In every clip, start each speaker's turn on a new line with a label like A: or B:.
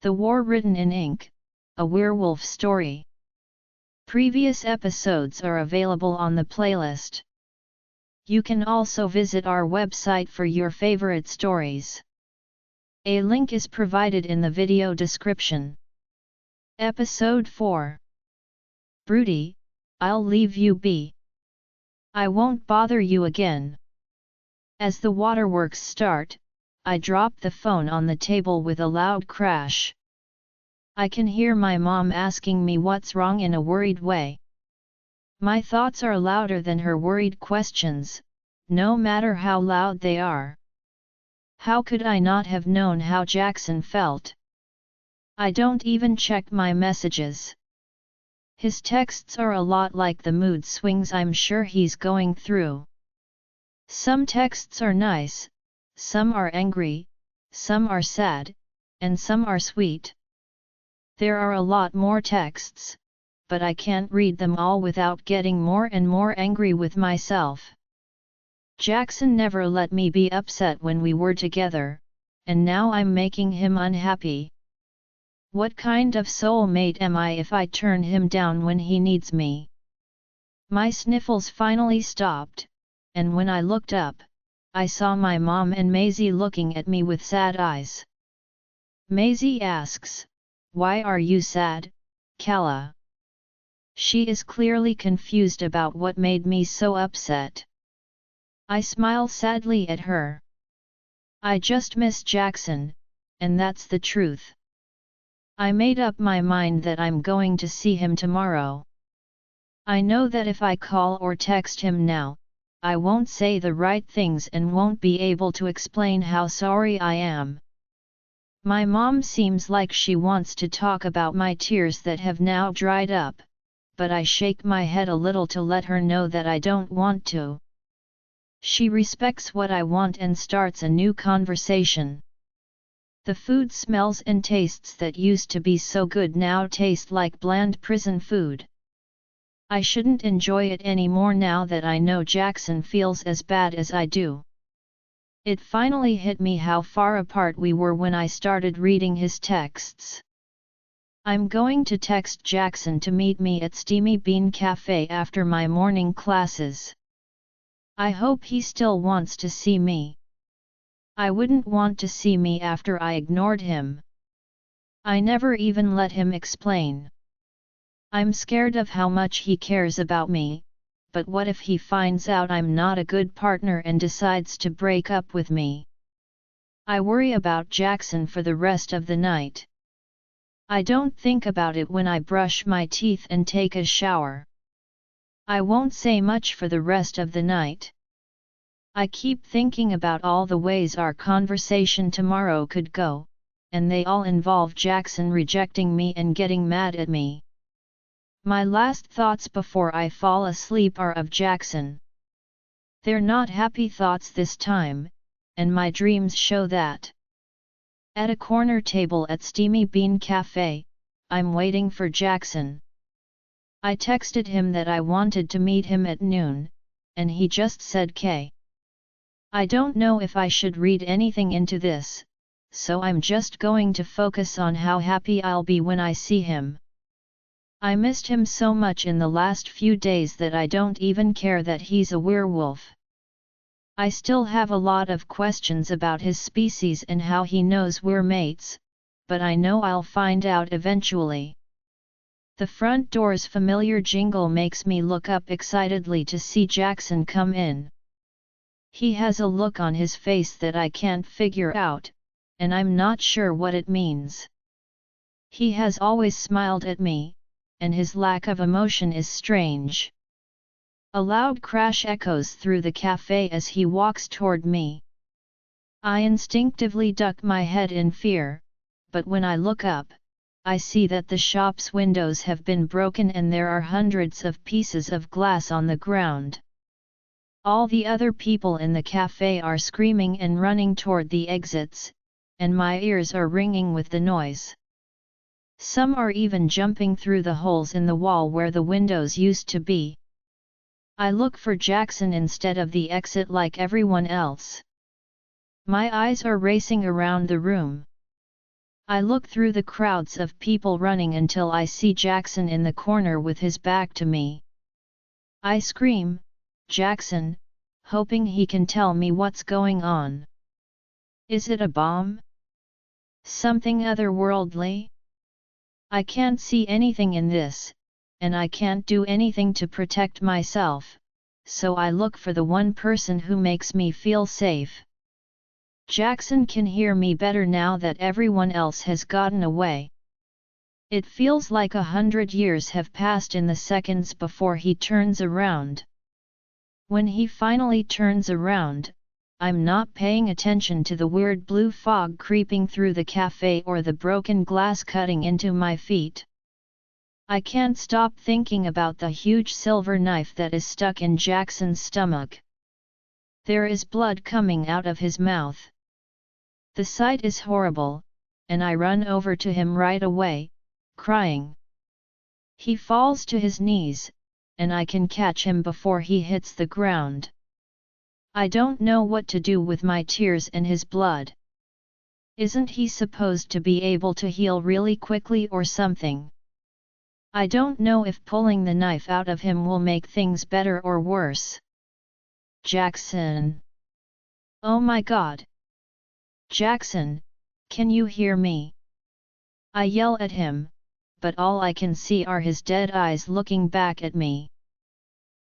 A: The War Written in Ink, a werewolf story. Previous episodes are available on the playlist. You can also visit our website for your favorite stories. A link is provided in the video description. Episode 4. Broody, I'll leave you be. I won't bother you again. As the waterworks start, I drop the phone on the table with a loud crash. I can hear my mom asking me what's wrong in a worried way. My thoughts are louder than her worried questions, no matter how loud they are. How could I not have known how Jackson felt? I don't even check my messages. His texts are a lot like the mood swings I'm sure he's going through. Some texts are nice, some are angry, some are sad, and some are sweet. There are a lot more texts, but I can't read them all without getting more and more angry with myself. Jackson never let me be upset when we were together, and now I'm making him unhappy. What kind of soulmate am I if I turn him down when he needs me? My sniffles finally stopped, and when I looked up, I saw my mom and Maisie looking at me with sad eyes. Maisie asks, "Why are you sad, Kala?" She is clearly confused about what made me so upset. I smile sadly at her. I just miss Jackson, and that's the truth. I made up my mind that I'm going to see him tomorrow. I know that if I call or text him now, I won't say the right things and won't be able to explain how sorry I am. My mom seems like she wants to talk about my tears that have now dried up, but I shake my head a little to let her know that I don't want to. She respects what I want and starts a new conversation. The food smells and tastes that used to be so good now taste like bland prison food. I shouldn't enjoy it anymore now that I know Jackson feels as bad as I do. It finally hit me how far apart we were when I started reading his texts. I'm going to text Jackson to meet me at Steamy Bean Cafe after my morning classes. I hope he still wants to see me. I wouldn't want to see me after I ignored him. I never even let him explain. I'm scared of how much he cares about me, but what if he finds out I'm not a good partner and decides to break up with me? I worry about Jackson for the rest of the night. I don't think about it when I brush my teeth and take a shower. I won't say much for the rest of the night. I keep thinking about all the ways our conversation tomorrow could go, and they all involve Jackson rejecting me and getting mad at me. My last thoughts before I fall asleep are of Jackson. They're not happy thoughts this time, and my dreams show that. At a corner table at Steamy Bean Cafe, I'm waiting for Jackson. I texted him that I wanted to meet him at noon, and he just said K. I don't know if I should read anything into this, so I'm just going to focus on how happy I'll be when I see him. I missed him so much in the last few days that I don't even care that he's a werewolf. I still have a lot of questions about his species and how he knows we're mates, but I know I'll find out eventually. The front door's familiar jingle makes me look up excitedly to see Jackson come in. He has a look on his face that I can't figure out, and I'm not sure what it means. He has always smiled at me, and his lack of emotion is strange. A loud crash echoes through the cafe as he walks toward me. I instinctively duck my head in fear, but when I look up, I see that the shop's windows have been broken and there are hundreds of pieces of glass on the ground. All the other people in the cafe are screaming and running toward the exits, and my ears are ringing with the noise. Some are even jumping through the holes in the wall where the windows used to be. I look for Jackson instead of the exit like everyone else. My eyes are racing around the room. I look through the crowds of people running until I see Jackson in the corner with his back to me. I scream, "Jackson," hoping he can tell me what's going on. Is it a bomb? Something otherworldly? I can't see anything in this, and I can't do anything to protect myself, so I look for the one person who makes me feel safe. Jackson can hear me better now that everyone else has gotten away. It feels like 100 years have passed in the seconds before he turns around. When he finally turns around, I'm not paying attention to the weird blue fog creeping through the cafe or the broken glass cutting into my feet. I can't stop thinking about the huge silver knife that is stuck in Jackson's stomach. There is blood coming out of his mouth. The sight is horrible, and I run over to him right away, crying. He falls to his knees, and I can catch him before he hits the ground. I don't know what to do with my tears and his blood. Isn't he supposed to be able to heal really quickly or something? I don't know if pulling the knife out of him will make things better or worse. Jackson! Oh my God! Jackson, can you hear me? I yell at him, but all I can see are his dead eyes looking back at me.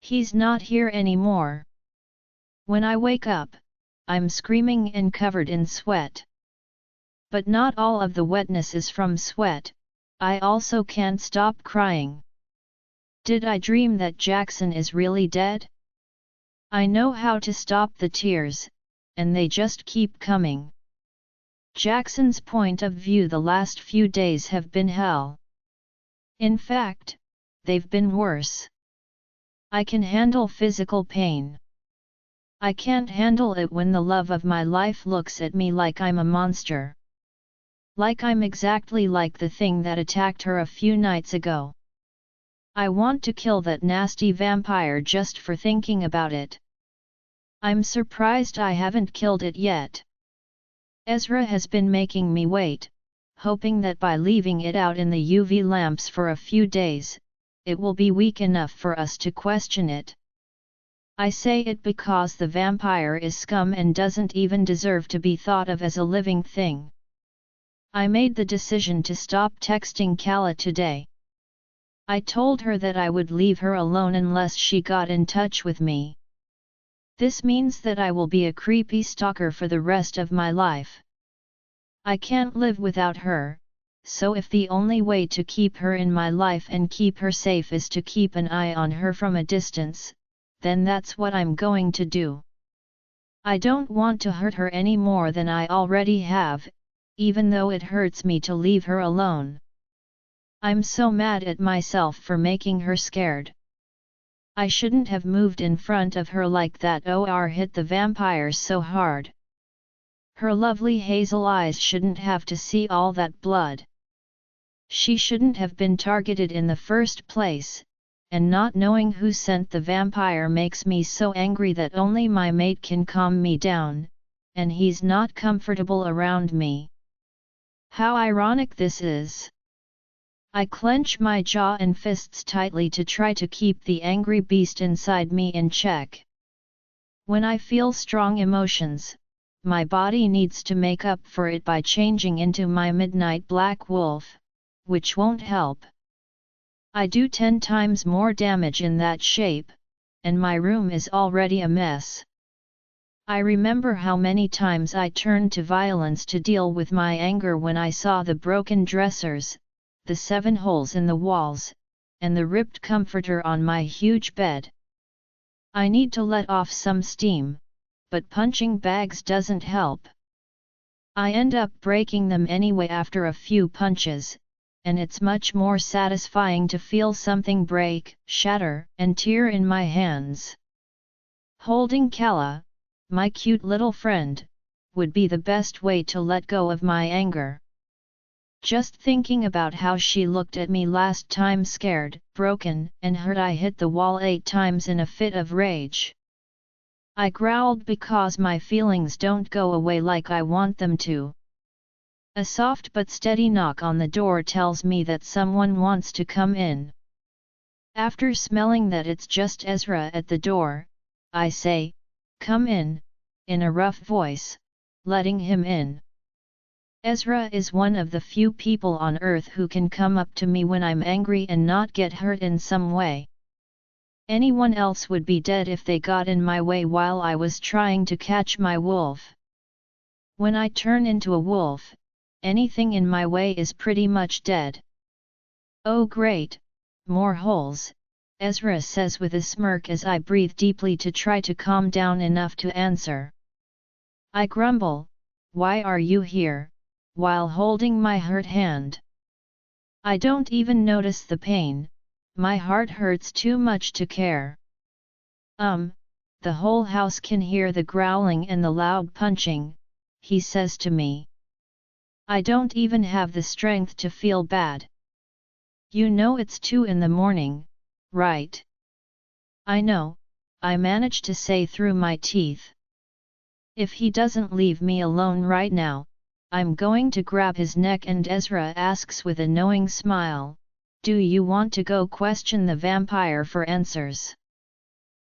A: He's not here anymore. When I wake up, I'm screaming and covered in sweat. But not all of the wetness is from sweat, I also can't stop crying. Did I dream that Jackson is really dead? I know how to stop the tears, and they just keep coming. Jackson's point of view the last few days have been hell. In fact, they've been worse. I can handle physical pain. I can't handle it when the love of my life looks at me like I'm a monster. Like I'm exactly like the thing that attacked her a few nights ago. I want to kill that nasty vampire just for thinking about it. I'm surprised I haven't killed it yet. Ezra has been making me wait, hoping that by leaving it out in the UV lamps for a few days, it will be weak enough for us to question it. I say it because the vampire is scum and doesn't even deserve to be thought of as a living thing. I made the decision to stop texting Kala today. I told her that I would leave her alone unless she got in touch with me. This means that I will be a creepy stalker for the rest of my life. I can't live without her, so if the only way to keep her in my life and keep her safe is to keep an eye on her from a distance, then that's what I'm going to do. I don't want to hurt her any more than I already have, even though it hurts me to leave her alone. I'm so mad at myself for making her scared. I shouldn't have moved in front of her like that or hit the vampires so hard. Her lovely hazel eyes shouldn't have to see all that blood. She shouldn't have been targeted in the first place, and not knowing who sent the vampire makes me so angry that only my mate can calm me down, and he's not comfortable around me. How ironic this is. I clench my jaw and fists tightly to try to keep the angry beast inside me in check. When I feel strong emotions, my body needs to make up for it by changing into my midnight black wolf, which won't help. I do 10 times more damage in that shape, and my room is already a mess. I remember how many times I turned to violence to deal with my anger when I saw the broken dressers, the 7 holes in the walls, and the ripped comforter on my huge bed. I need to let off some steam, but punching bags doesn't help. I end up breaking them anyway after a few punches, and it's much more satisfying to feel something break, shatter, and tear in my hands. Holding Kala, my cute little friend, would be the best way to let go of my anger. Just thinking about how she looked at me last time scared, broken, and hurt, I hit the wall 8 times in a fit of rage. I growled because my feelings don't go away like I want them to. A soft but steady knock on the door tells me that someone wants to come in. After smelling that it's just Ezra at the door, I say, "Come in," in a rough voice, letting him in. Ezra is one of the few people on earth who can come up to me when I'm angry and not get hurt in some way. Anyone else would be dead if they got in my way while I was trying to catch my wolf. When I turn into a wolf, anything in my way is pretty much dead. "Oh great, more holes," Ezra says with a smirk as I breathe deeply to try to calm down enough to answer. I grumble, "Why are you here?" while holding my hurt hand. I don't even notice the pain, my heart hurts too much to care. The whole house can hear the growling and the loud punching," he says to me. I don't even have the strength to feel bad. "You know it's 2 in the morning, right?" "I know," I manage to say through my teeth. If he doesn't leave me alone right now, I'm going to grab his neck, and Ezra asks with a knowing smile, "Do you want to go question the vampire for answers?"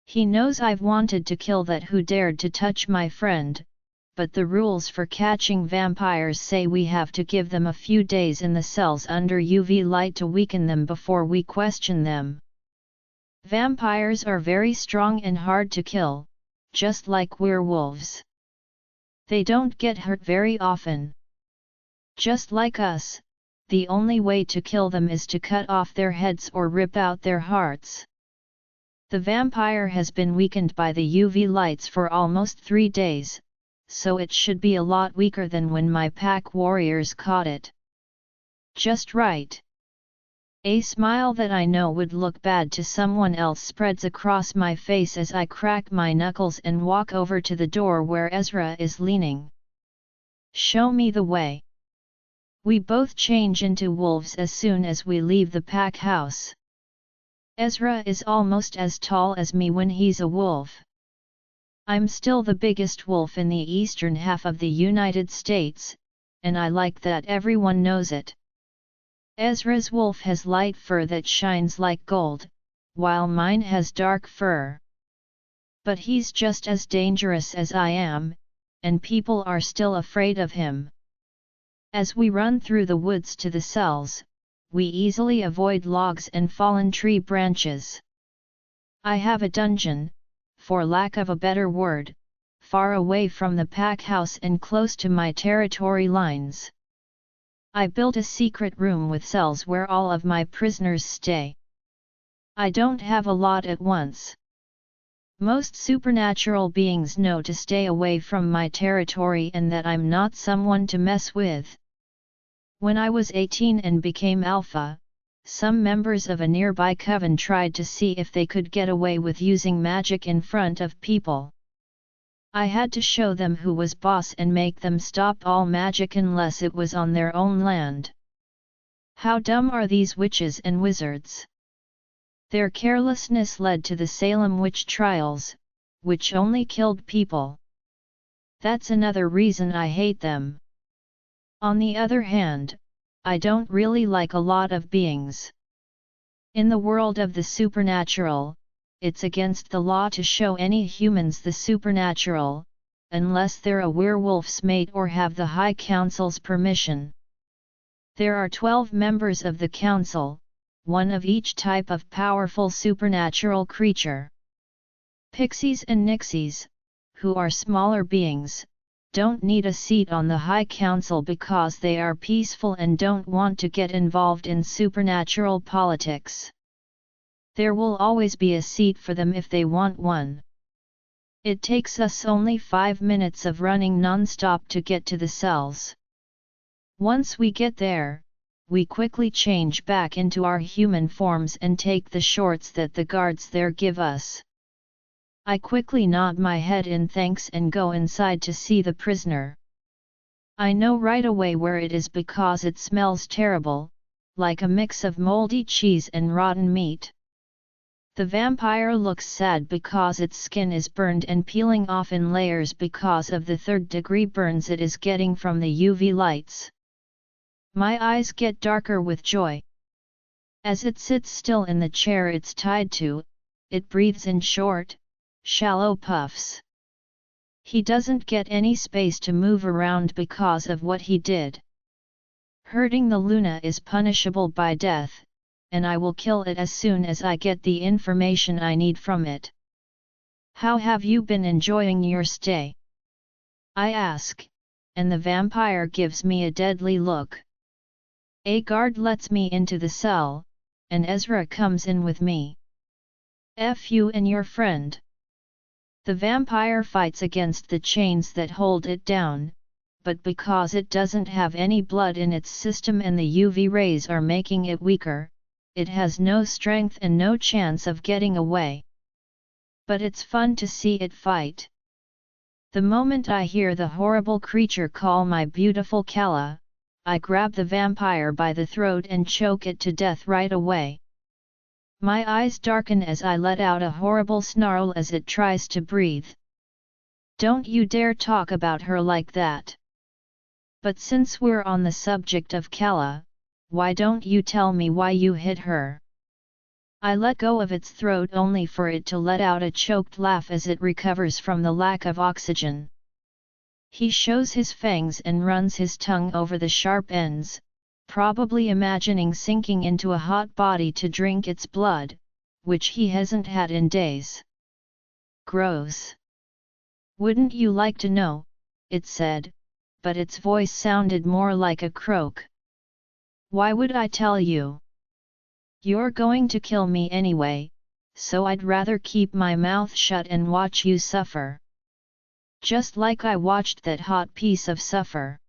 A: He knows I've wanted to kill that who dared to touch my friend, but the rules for catching vampires say we have to give them a few days in the cells under UV light to weaken them before we question them. Vampires are very strong and hard to kill, just like werewolves. They don't get hurt very often. Just like us, the only way to kill them is to cut off their heads or rip out their hearts. The vampire has been weakened by the UV lights for almost 3 days, so it should be a lot weaker than when my pack warriors caught it. Just right. A smile that I know would look bad to someone else spreads across my face as I crack my knuckles and walk over to the door where Ezra is leaning. "Show me the way." We both change into wolves as soon as we leave the pack house. Ezra is almost as tall as me when he's a wolf. I'm still the biggest wolf in the eastern half of the United States, and I like that everyone knows it. Ezra's wolf has light fur that shines like gold, while mine has dark fur. But he's just as dangerous as I am, and people are still afraid of him. As we run through the woods to the cells, we easily avoid logs and fallen tree branches. I have a dungeon, for lack of a better word, far away from the pack house and close to my territory lines. I built a secret room with cells where all of my prisoners stay. I don't have a lot at once. Most supernatural beings know to stay away from my territory and that I'm not someone to mess with. When I was 18 and became alpha, some members of a nearby coven tried to see if they could get away with using magic in front of people. I had to show them who was boss and make them stop all magic unless it was on their own land. How dumb are these witches and wizards? Their carelessness led to the Salem witch trials, which only killed people. That's another reason I hate them. On the other hand, I don't really like a lot of beings. In the world of the supernatural, it's against the law to show any humans the supernatural, unless they're a werewolf's mate or have the High Council's permission. There are 12 members of the council, one of each type of powerful supernatural creature. Pixies and nixies, who are smaller beings, don't need a seat on the High Council because they are peaceful and don't want to get involved in supernatural politics. There will always be a seat for them if they want one. It takes us only 5 minutes of running non-stop to get to the cells. Once we get there, we quickly change back into our human forms and take the shorts that the guards there give us. I quickly nod my head in thanks and go inside to see the prisoner. I know right away where it is because it smells terrible, like a mix of moldy cheese and rotten meat. The vampire looks sad because its skin is burned and peeling off in layers because of the 3rd-degree burns it is getting from the UV lights. My eyes get darker with joy. As it sits still in the chair it's tied to, it breathes in short, shallow puffs. He doesn't get any space to move around because of what he did. Hurting the Luna is punishable by death, and I will kill it as soon as I get the information I need from it. How have you been enjoying your stay? I ask, and the vampire gives me a deadly look. A guard lets me into the cell, and Ezra comes in with me. F you and your friend. The vampire fights against the chains that hold it down, but because it doesn't have any blood in its system and the UV rays are making it weaker, it has no strength and no chance of getting away. But it's fun to see it fight. The moment I hear the horrible creature call my beautiful Kala, I grab the vampire by the throat and choke it to death right away. My eyes darken as I let out a horrible snarl as it tries to breathe. Don't you dare talk about her like that. But since we're on the subject of Kala, why don't you tell me why you hit her? I let go of its throat only for it to let out a choked laugh as it recovers from the lack of oxygen. He shows his fangs and runs his tongue over the sharp ends, probably imagining sinking into a hot body to drink its blood, which he hasn't had in days. Gross. Wouldn't you like to know? It said, but its voice sounded more like a croak. Why would I tell you? You're going to kill me anyway, so I'd rather keep my mouth shut and watch you suffer. Just like I watched that hot piece of suffer.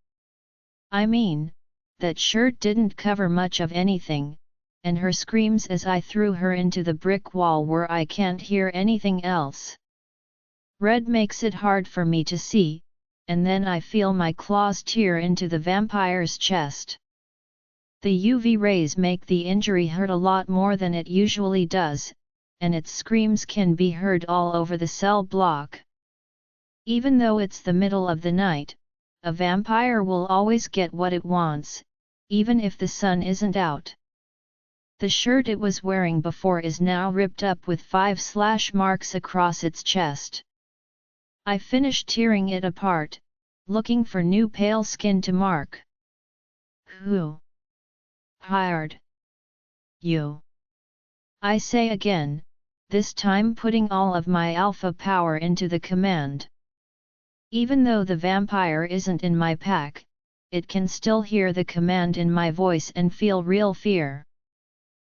A: I mean, that shirt didn't cover much of anything, and her screams as I threw her into the brick wall where I can't hear anything else. Red makes it hard for me to see, and then I feel my claws tear into the vampire's chest. The UV rays make the injury hurt a lot more than it usually does, and its screams can be heard all over the cell block. Even though it's the middle of the night, a vampire will always get what it wants, even if the sun isn't out. The shirt it was wearing before is now ripped up with 5 slash marks across its chest. I finish tearing it apart, looking for new pale skin to mark. Who hired you? I say again, this time putting all of my alpha power into the command. Even though the vampire isn't in my pack, it can still hear the command in my voice and feel real fear.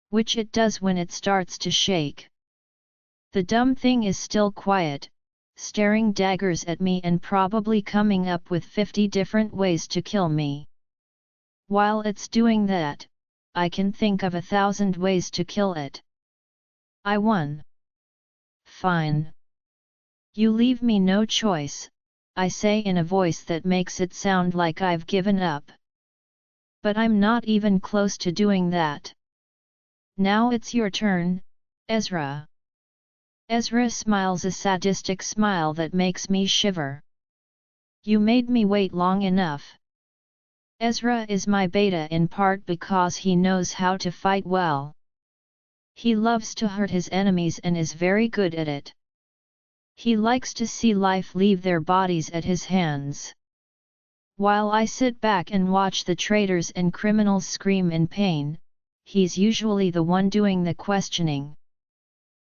A: Which it does when it starts to shake. The dumb thing is still quiet, staring daggers at me and probably coming up with 50 different ways to kill me. While it's doing that, I can think of 1,000 ways to kill it. I won. Fine. You leave me no choice, I say in a voice that makes it sound like I've given up. But I'm not even close to doing that. Now it's your turn, Ezra. Ezra smiles a sadistic smile that makes me shiver. You made me wait long enough. Ezra is my beta in part because he knows how to fight well. He loves to hurt his enemies and is very good at it. He likes to see life leave their bodies at his hands. While I sit back and watch the traitors and criminals scream in pain, he's usually the one doing the questioning.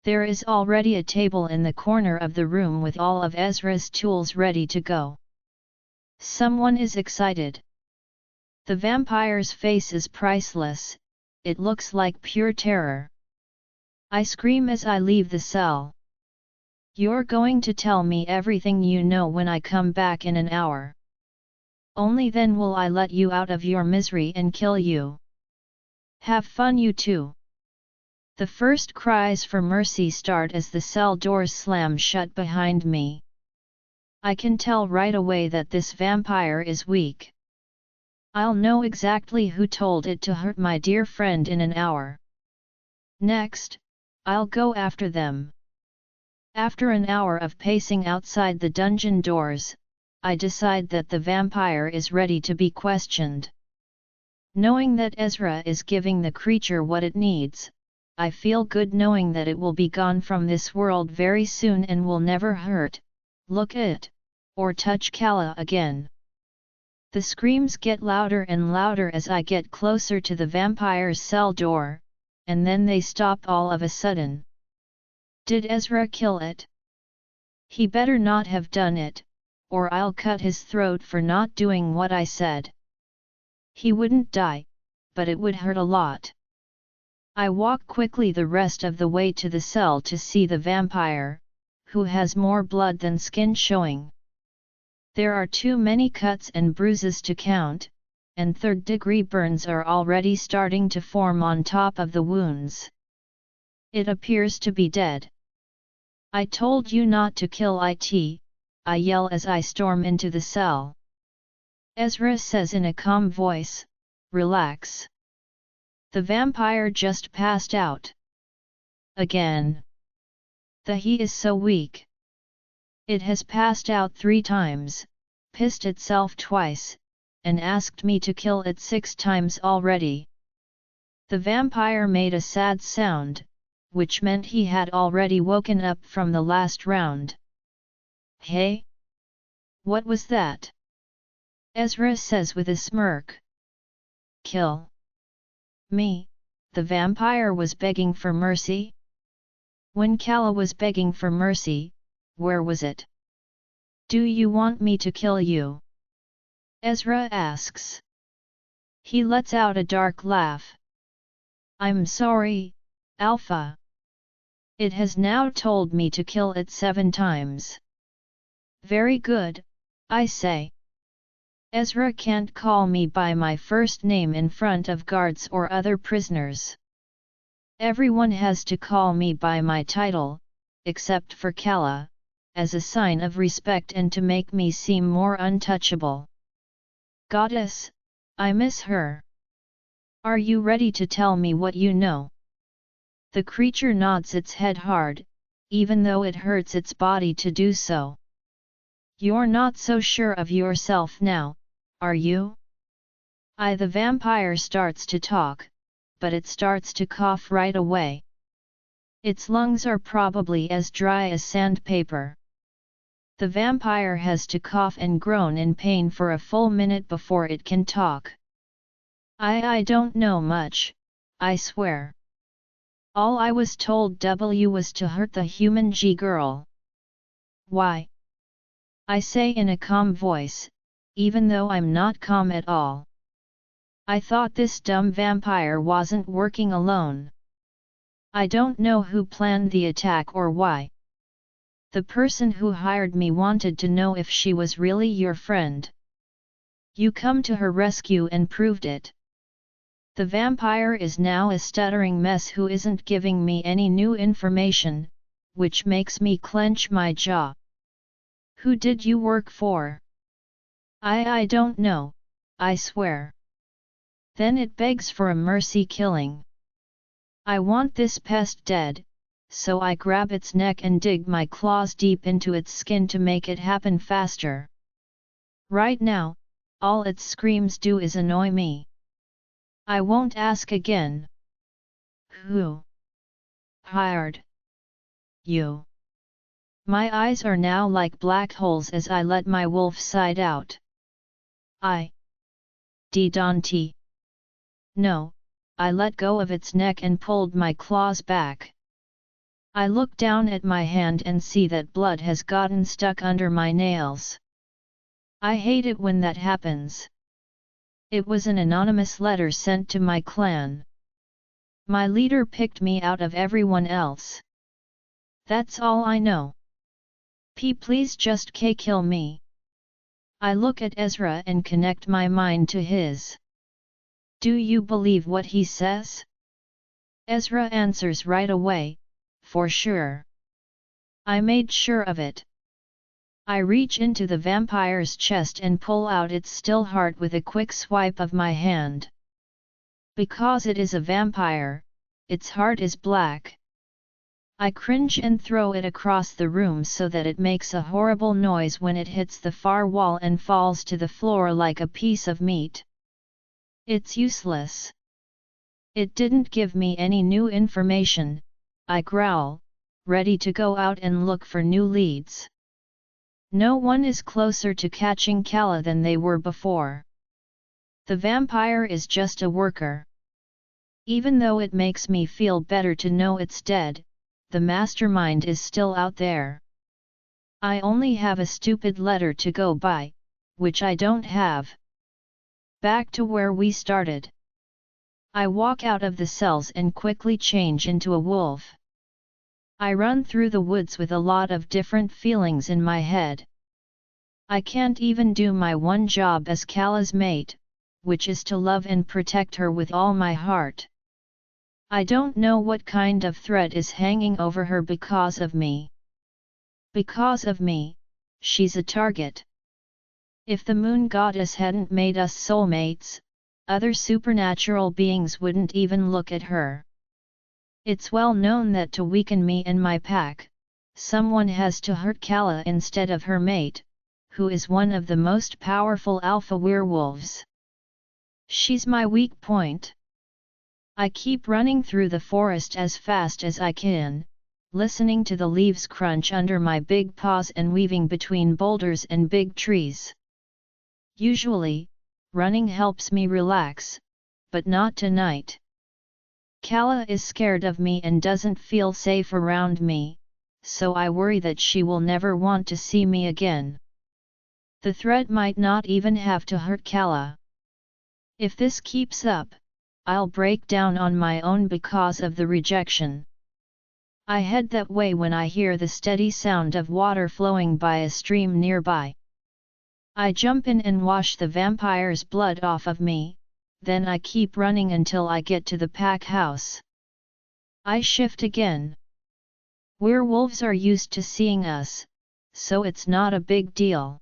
A: There is already a table in the corner of the room with all of Ezra's tools ready to go. Someone is excited. The vampire's face is priceless, it looks like pure terror. I scream as I leave the cell. You're going to tell me everything you know when I come back in an hour. Only then will I let you out of your misery and kill you. Have fun you too. The first cries for mercy start as the cell doors slam shut behind me. I can tell right away that this vampire is weak. I'll know exactly who told it to hurt my dear friend in an hour. Next, I'll go after them. After an hour of pacing outside the dungeon doors, I decide that the vampire is ready to be questioned. Knowing that Ezra is giving the creature what it needs, I feel good knowing that it will be gone from this world very soon and will never hurt, look at, or touch Kala again. The screams get louder and louder as I get closer to the vampire's cell door, and then they stop all of a sudden. Did Ezra kill it? He better not have done it, or I'll cut his throat for not doing what I said. He wouldn't die, but it would hurt a lot. I walk quickly the rest of the way to the cell to see the vampire, who has more blood than skin showing. There are too many cuts and bruises to count, and third-degree burns are already starting to form on top of the wounds. It appears to be dead. I told you not to kill it, I yell as I storm into the cell. Ezra says in a calm voice, "Relax. The vampire just passed out. Again. He is so weak. It has passed out 3 times, pissed itself twice, and asked me to kill it 6 times already." The vampire made a sad sound, which meant he had already woken up from the last round. "Hey? What was that?" Ezra says with a smirk. "Kill me?" The vampire was begging for mercy? When Kala was begging for mercy, where was it? "Do you want me to kill you?" Ezra asks. He lets out a dark laugh. "I'm sorry, Alpha. It has now told me to kill it 7 times. Very good, I say. Ezra can't call me by my first name in front of guards or other prisoners. Everyone has to call me by my title, except for Kala, as a sign of respect and to make me seem more untouchable. Goddess, I miss her. Are you ready to tell me what you know?" The creature nods its head hard, even though it hurts its body to do so. "You're not so sure of yourself now, are you?" The vampire starts to talk, but it starts to cough right away. Its lungs are probably as dry as sandpaper. The vampire has to cough and groan in pain for a full minute before it can talk. I don't know much, I swear. All I was told was to hurt the human girl. Why? I say in a calm voice, even though I'm not calm at all. I thought this dumb vampire wasn't working alone. I don't know who planned the attack or why. The person who hired me wanted to know if she was really your friend. You come to her rescue and proved it. The vampire is now a stuttering mess who isn't giving me any new information, which makes me clench my jaw. Who did you work for? I don't know, I swear. Then it begs for a mercy killing. I want this pest dead, so I grab its neck and dig my claws deep into its skin to make it happen faster. Right now, all its screams do is annoy me. I won't ask again. Who hired you? My eyes are now like black holes as I let my wolf side out. Didn't. No, I let go of its neck and pulled my claws back. I look down at my hand and see that blood has gotten stuck under my nails. I hate it when that happens. It was an anonymous letter sent to my clan. My leader picked me out of everyone else. That's all I know. Please just kill me. I look at Ezra and connect my mind to his. Do you believe what he says? Ezra answers right away, for sure. I made sure of it. I reach into the vampire's chest and pull out its still heart with a quick swipe of my hand. Because it is a vampire, its heart is black. I cringe and throw it across the room so that it makes a horrible noise when it hits the far wall and falls to the floor like a piece of meat. It's useless. It didn't give me any new information, I growl, ready to go out and look for new leads. No one is closer to catching Kala than they were before. The vampire is just a worker. Even though it makes me feel better to know it's dead, the mastermind is still out there. I only have a stupid letter to go by, which I don't have. Back to where we started. I walk out of the cells and quickly change into a wolf. I run through the woods with a lot of different feelings in my head. I can't even do my one job as Kala's mate, which is to love and protect her with all my heart. I don't know what kind of threat is hanging over her because of me. Because of me, she's a target. If the moon goddess hadn't made us soulmates, other supernatural beings wouldn't even look at her. It's well known that to weaken me and my pack, someone has to hurt Kala instead of her mate, who is one of the most powerful alpha werewolves. She's my weak point. I keep running through the forest as fast as I can, listening to the leaves crunch under my big paws and weaving between boulders and big trees. Usually, running helps me relax, but not tonight. Kala is scared of me and doesn't feel safe around me, so I worry that she will never want to see me again. The threat might not even have to hurt Kala. If this keeps up, I'll break down on my own because of the rejection. I head that way when I hear the steady sound of water flowing by a stream nearby. I jump in and wash the vampire's blood off of me, then I keep running until I get to the pack house. I shift again. Werewolves are used to seeing us, so it's not a big deal.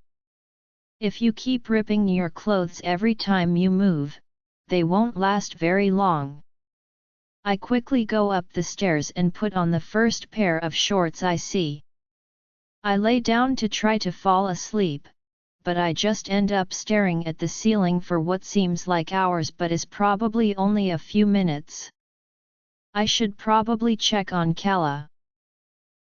A: If you keep ripping your clothes every time you move, they won't last very long. I quickly go up the stairs and put on the first pair of shorts I see. I lay down to try to fall asleep, but I just end up staring at the ceiling for what seems like hours but is probably only a few minutes. I should probably check on Kala.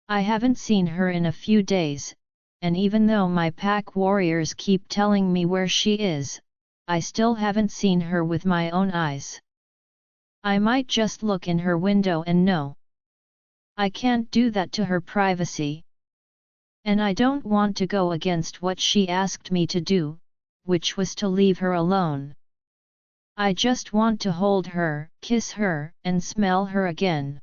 A: I haven't seen her in a few days, and even though my pack warriors keep telling me where she is, I still haven't seen her with my own eyes. I might just look in her window and know. I can't do that to her privacy. And I don't want to go against what she asked me to do, which was to leave her alone. I just want to hold her, kiss her, and smell her again.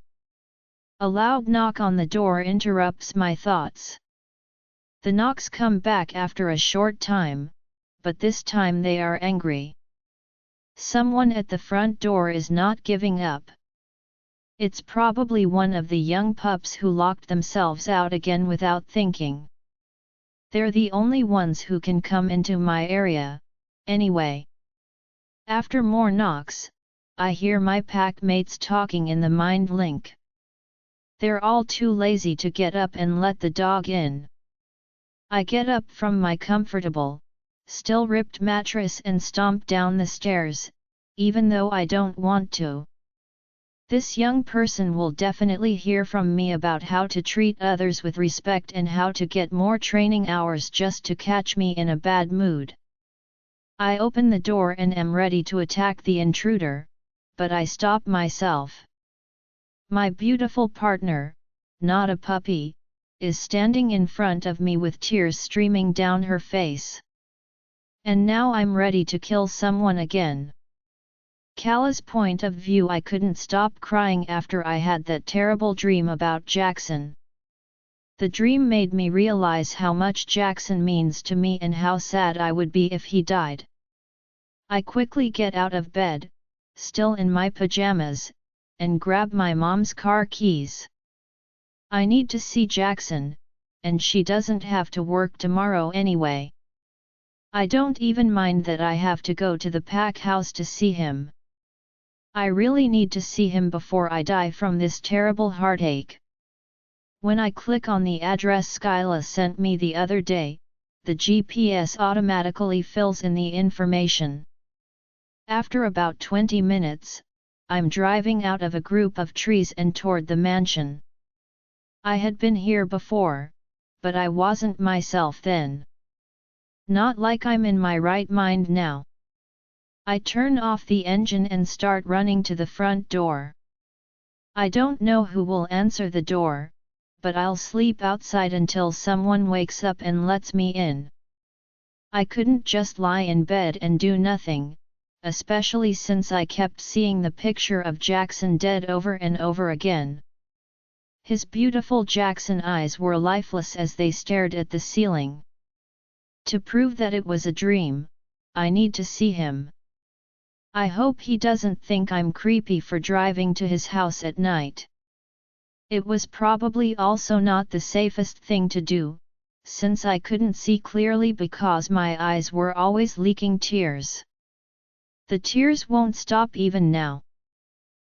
A: A loud knock on the door interrupts my thoughts. The knocks come back after a short time, but this time they are angry. Someone at the front door is not giving up. It's probably one of the young pups who locked themselves out again without thinking. They're the only ones who can come into my area, anyway. After more knocks, I hear my pack mates talking in the mind link. They're all too lazy to get up and let the dog in. I get up from my comfortable, still ripped mattress and stomp down the stairs, even though I don't want to. This young person will definitely hear from me about how to treat others with respect and how to get more training hours just to catch me in a bad mood. I open the door and am ready to attack the intruder, but I stop myself. My beautiful partner, not a puppy, is standing in front of me with tears streaming down her face. And now I'm ready to kill someone again. Kala's point of view, I couldn't stop crying after I had that terrible dream about Jackson. The dream made me realize how much Jackson means to me and how sad I would be if he died. I quickly get out of bed, still in my pajamas, and grab my mom's car keys. I need to see Jackson, and she doesn't have to work tomorrow anyway. I don't even mind that I have to go to the pack house to see him. I really need to see him before I die from this terrible heartache. When I click on the address Skyla sent me the other day, the GPS automatically fills in the information. After about 20 minutes, I'm driving out of a group of trees and toward the mansion. I had been here before, but I wasn't myself then. Not like I'm in my right mind now. I turn off the engine and start running to the front door. I don't know who will answer the door, but I'll sleep outside until someone wakes up and lets me in. I couldn't just lie in bed and do nothing, especially since I kept seeing the picture of Jackson dead over and over again. His beautiful Jackson eyes were lifeless as they stared at the ceiling. To prove that it was a dream, I need to see him. I hope he doesn't think I'm creepy for driving to his house at night. It was probably also not the safest thing to do, since I couldn't see clearly because my eyes were always leaking tears. The tears won't stop even now.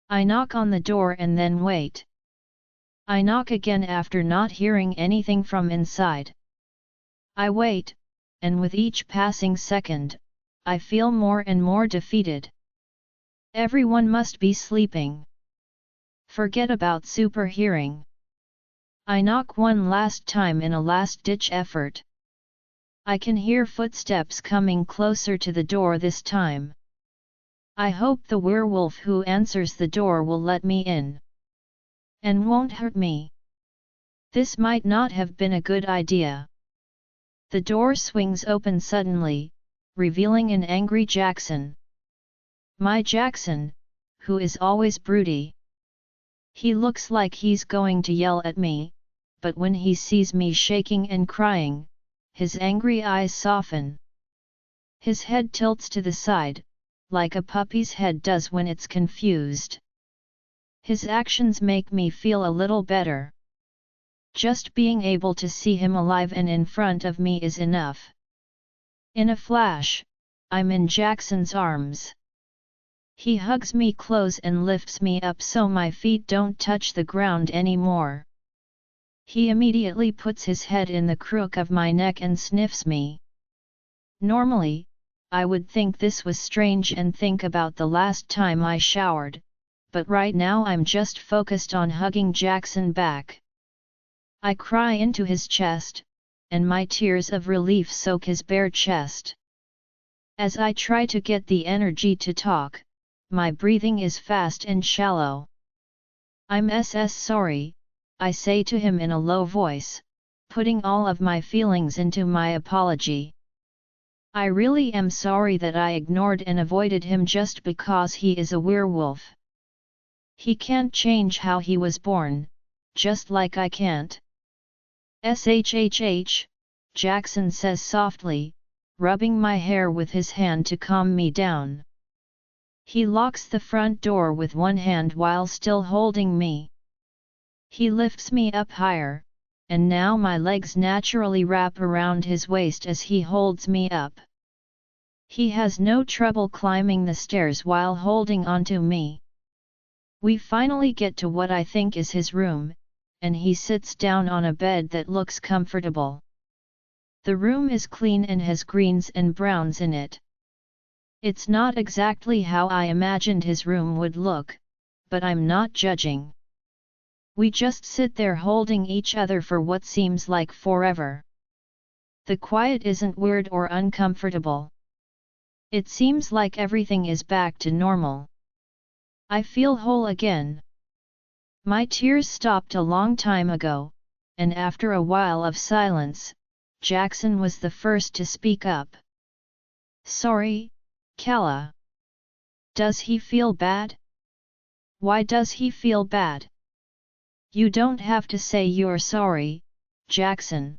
A: I knock on the door and then wait. I knock again after not hearing anything from inside. I wait, and with each passing second, I feel more and more defeated. Everyone must be sleeping. Forget about super hearing. I knock one last time in a last-ditch effort. I can hear footsteps coming closer to the door this time. I hope the werewolf who answers the door will let me in. And won't hurt me. This might not have been a good idea. The door swings open suddenly, revealing an angry Jackson. My Jackson, who is always broody. He looks like he's going to yell at me, but when he sees me shaking and crying, his angry eyes soften. His head tilts to the side, like a puppy's head does when it's confused. His actions make me feel a little better. Just being able to see him alive and in front of me is enough. In a flash, I'm in Jackson's arms. He hugs me close and lifts me up so my feet don't touch the ground anymore. He immediately puts his head in the crook of my neck and sniffs me. Normally, I would think this was strange and think about the last time I showered, but right now I'm just focused on hugging Jackson back. I cry into his chest, and my tears of relief soak his bare chest. As I try to get the energy to talk, my breathing is fast and shallow. I'm sorry, I say to him in a low voice, putting all of my feelings into my apology. I really am sorry that I ignored and avoided him just because he is a werewolf. He can't change how he was born, just like I can't. Shhh, Jackson says softly, rubbing my hair with his hand to calm me down. He locks the front door with one hand while still holding me. He lifts me up higher, and now my legs naturally wrap around his waist as he holds me up. He has no trouble climbing the stairs while holding onto me. We finally get to what I think is his room, and he sits down on a bed that looks comfortable. The room is clean and has greens and browns in it. It's not exactly how I imagined his room would look, but I'm not judging. We just sit there holding each other for what seems like forever. The quiet isn't weird or uncomfortable. It seems like everything is back to normal. I feel whole again. My tears stopped a long time ago, and after a while of silence, Jackson was the first to speak up. Sorry, Kala. Does he feel bad? Why does he feel bad? You don't have to say you're sorry, Jackson.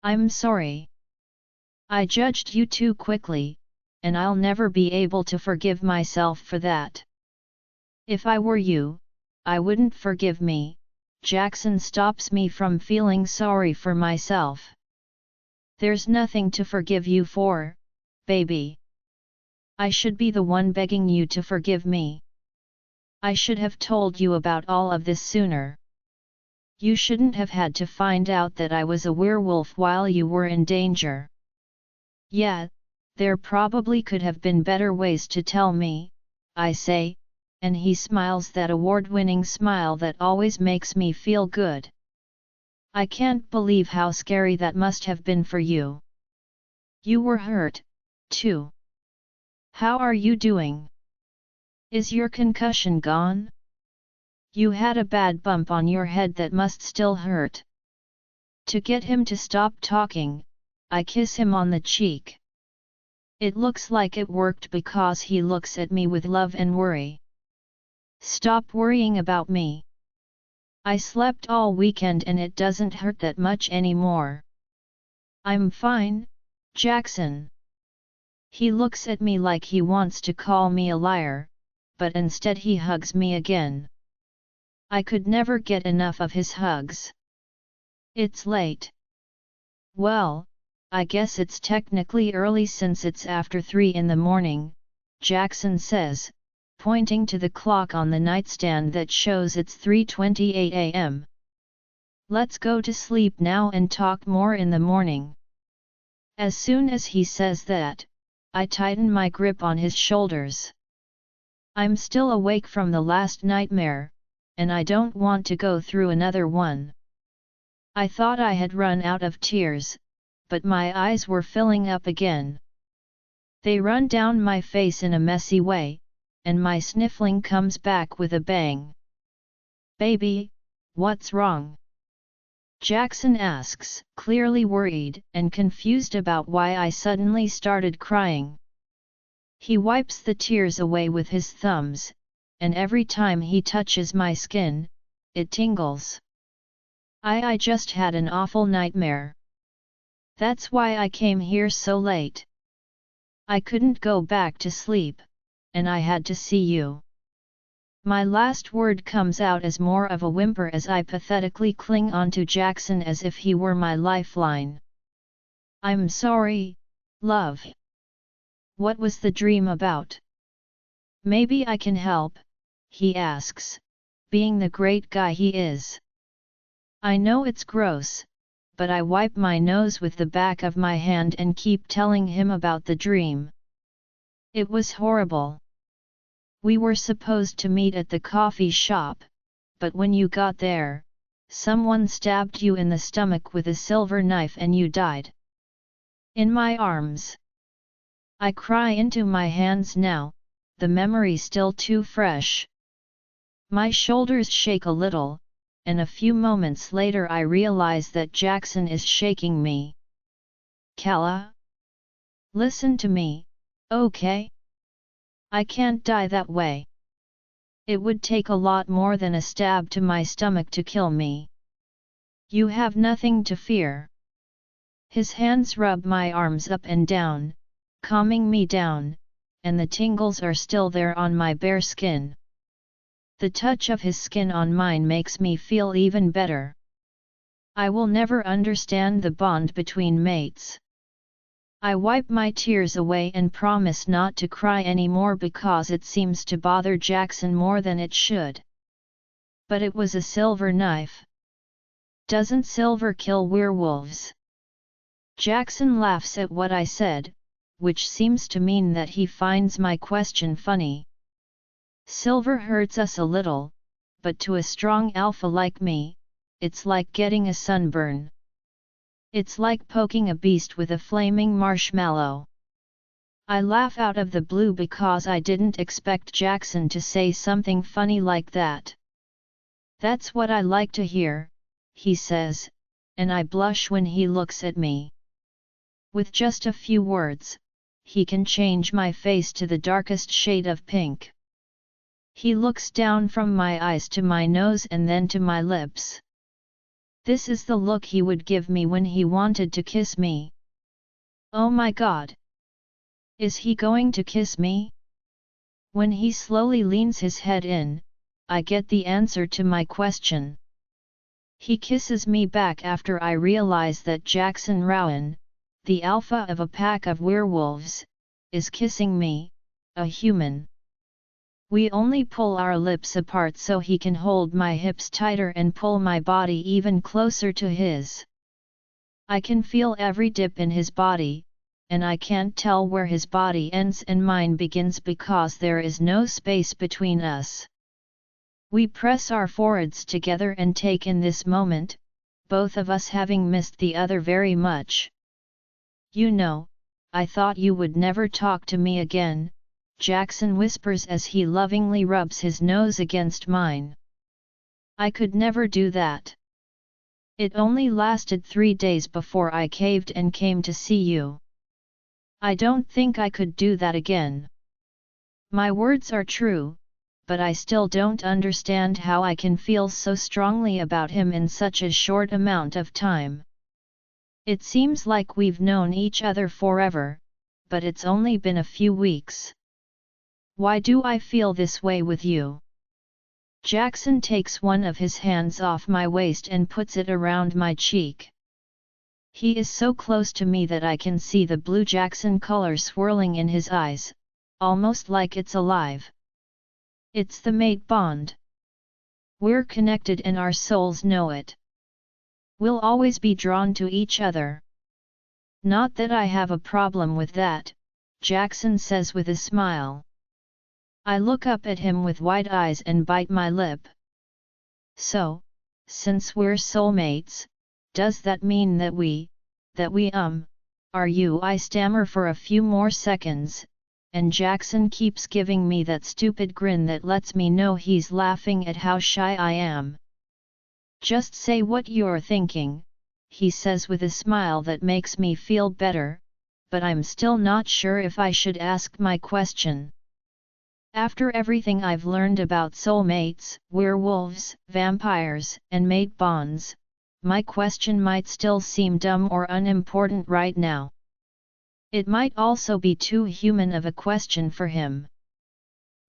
A: I'm sorry. I judged you too quickly, and I'll never be able to forgive myself for that. If I were you, I wouldn't forgive me. Jackson stops me from feeling sorry for myself. There's nothing to forgive you for, baby. I should be the one begging you to forgive me. I should have told you about all of this sooner. You shouldn't have had to find out that I was a werewolf while you were in danger. Yeah, There probably could have been better ways to tell me, I say, and he smiles that award-winning smile that always makes me feel good. I can't believe how scary that must have been for you. You were hurt, too. How are you doing? Is your concussion gone? You had a bad bump on your head that must still hurt. To get him to stop talking, I kiss him on the cheek. It looks like it worked because he looks at me with love and worry. Stop worrying about me. I slept all weekend and it doesn't hurt that much anymore. I'm fine, Jackson. He looks at me like he wants to call me a liar, but instead he hugs me again. I could never get enough of his hugs. It's late. Well, I guess it's technically early since it's after 3 in the morning, Jackson says, pointing to the clock on the nightstand that shows it's 3:28 a.m. Let's go to sleep now and talk more in the morning. As soon as he says that, I tighten my grip on his shoulders. I'm still awake from the last nightmare, and I don't want to go through another one. I thought I had run out of tears, but my eyes were filling up again. They run down my face in a messy way, and my sniffling comes back with a bang. Baby, what's wrong? Jackson asks, clearly worried and confused about why I suddenly started crying. He wipes the tears away with his thumbs, and every time he touches my skin, it tingles. I just had an awful nightmare. That's why I came here so late. I couldn't go back to sleep, and I had to see you. My last word comes out as more of a whimper as I pathetically cling onto Jackson as if he were my lifeline. I'm sorry, love. What was the dream about? Maybe I can help, he asks, being the great guy he is. I know it's gross, but I wipe my nose with the back of my hand and keep telling him about the dream. It was horrible. We were supposed to meet at the coffee shop, but when you got there, someone stabbed you in the stomach with a silver knife and you died. In my arms. I cry into my hands now, the memory still too fresh. My shoulders shake a little, and a few moments later I realize that Jackson is shaking me. Kala? Listen to me, okay? I can't die that way. It would take a lot more than a stab to my stomach to kill me. You have nothing to fear. His hands rub my arms up and down, calming me down, and the tingles are still there on my bare skin. The touch of his skin on mine makes me feel even better. I will never understand the bond between mates. I wipe my tears away and promise not to cry anymore because it seems to bother Jackson more than it should. But it was a silver knife. Doesn't silver kill werewolves? Jackson laughs at what I said, which seems to mean that he finds my question funny. Silver hurts us a little, but to a strong alpha like me, it's like getting a sunburn. It's like poking a beast with a flaming marshmallow. I laugh out of the blue because I didn't expect Jackson to say something funny like that. That's what I like to hear, he says, and I blush when he looks at me. With just a few words, he can change my face to the darkest shade of pink. He looks down from my eyes to my nose and then to my lips. This is the look he would give me when he wanted to kiss me. Oh my God! Is he going to kiss me? When he slowly leans his head in, I get the answer to my question. He kisses me back after I realize that Jackson Rowan, the alpha of a pack of werewolves, is kissing me, a human. We only pull our lips apart so he can hold my hips tighter and pull my body even closer to his. I can feel every dip in his body, and I can't tell where his body ends and mine begins because there is no space between us. We press our foreheads together and take in this moment, both of us having missed the other very much. You know, I thought you would never talk to me again, Jackson whispers as he lovingly rubs his nose against mine. I could never do that. It only lasted 3 days before I caved and came to see you. I don't think I could do that again. My words are true, but I still don't understand how I can feel so strongly about him in such a short amount of time. It seems like we've known each other forever, but it's only been a few weeks. Why do I feel this way with you? Jackson takes one of his hands off my waist and puts it around my cheek. He is so close to me that I can see the blue Jackson color swirling in his eyes, almost like it's alive. It's the mate bond. We're connected and our souls know it. We'll always be drawn to each other. Not that I have a problem with that, Jackson says with a smile. I look up at him with wide eyes and bite my lip. So, since we're soulmates, does that mean that we are you? I stammer for a few more seconds, and Jackson keeps giving me that stupid grin that lets me know he's laughing at how shy I am. Just say what you're thinking, he says with a smile that makes me feel better, but I'm still not sure if I should ask my question. After everything I've learned about soulmates, werewolves, vampires, and mate bonds, my question might still seem dumb or unimportant right now. It might also be too human of a question for him.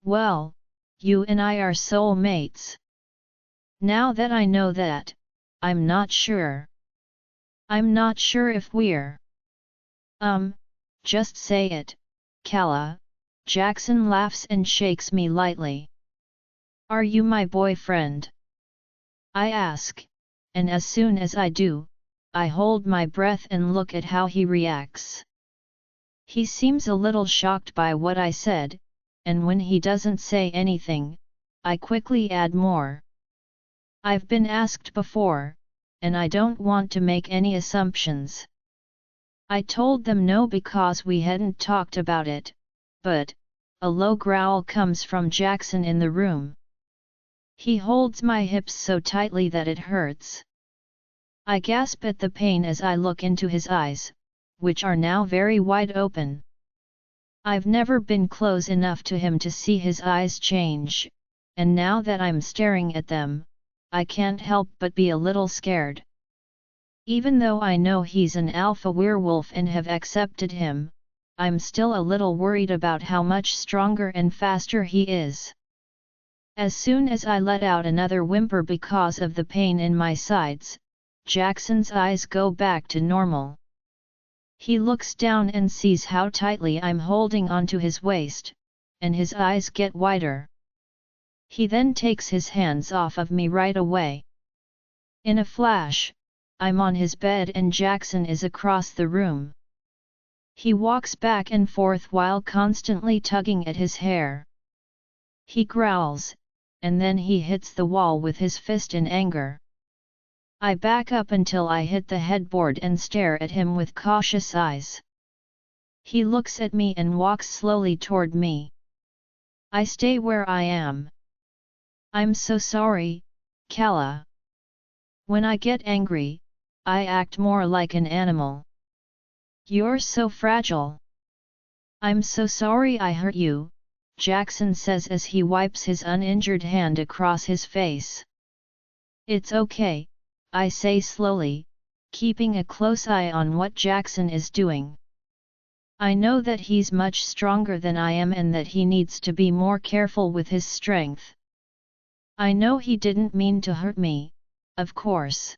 A: Well, you and I are soulmates. Now that I know that, I'm not sure. I'm not sure if we're. Just say it, Kala. Jackson laughs and shakes me lightly. Are you my boyfriend? I ask, and as soon as I do, I hold my breath and look at how he reacts. He seems a little shocked by what I said, and when he doesn't say anything, I quickly add more. I've been asked before, and I don't want to make any assumptions. I told them no because we hadn't talked about it, but a low growl comes from Jackson in the room. He holds my hips so tightly that it hurts. I gasp at the pain as I look into his eyes, which are now very wide open. I've never been close enough to him to see his eyes change, and now that I'm staring at them, I can't help but be a little scared. Even though I know he's an alpha werewolf and have accepted him, I'm still a little worried about how much stronger and faster he is. As soon as I let out another whimper because of the pain in my sides, Jackson's eyes go back to normal. He looks down and sees how tightly I'm holding onto his waist, and his eyes get wider. He then takes his hands off of me right away. In a flash, I'm on his bed and Jackson is across the room. He walks back and forth while constantly tugging at his hair. He growls, and then he hits the wall with his fist in anger. I back up until I hit the headboard and stare at him with cautious eyes. He looks at me and walks slowly toward me. I stay where I am. I'm so sorry, Kala. When I get angry, I act more like an animal. You're so fragile. I'm so sorry I hurt you, Jackson says as he wipes his uninjured hand across his face. It's okay, I say slowly, keeping a close eye on what Jackson is doing. I know that he's much stronger than I am and that he needs to be more careful with his strength. I know he didn't mean to hurt me, of course.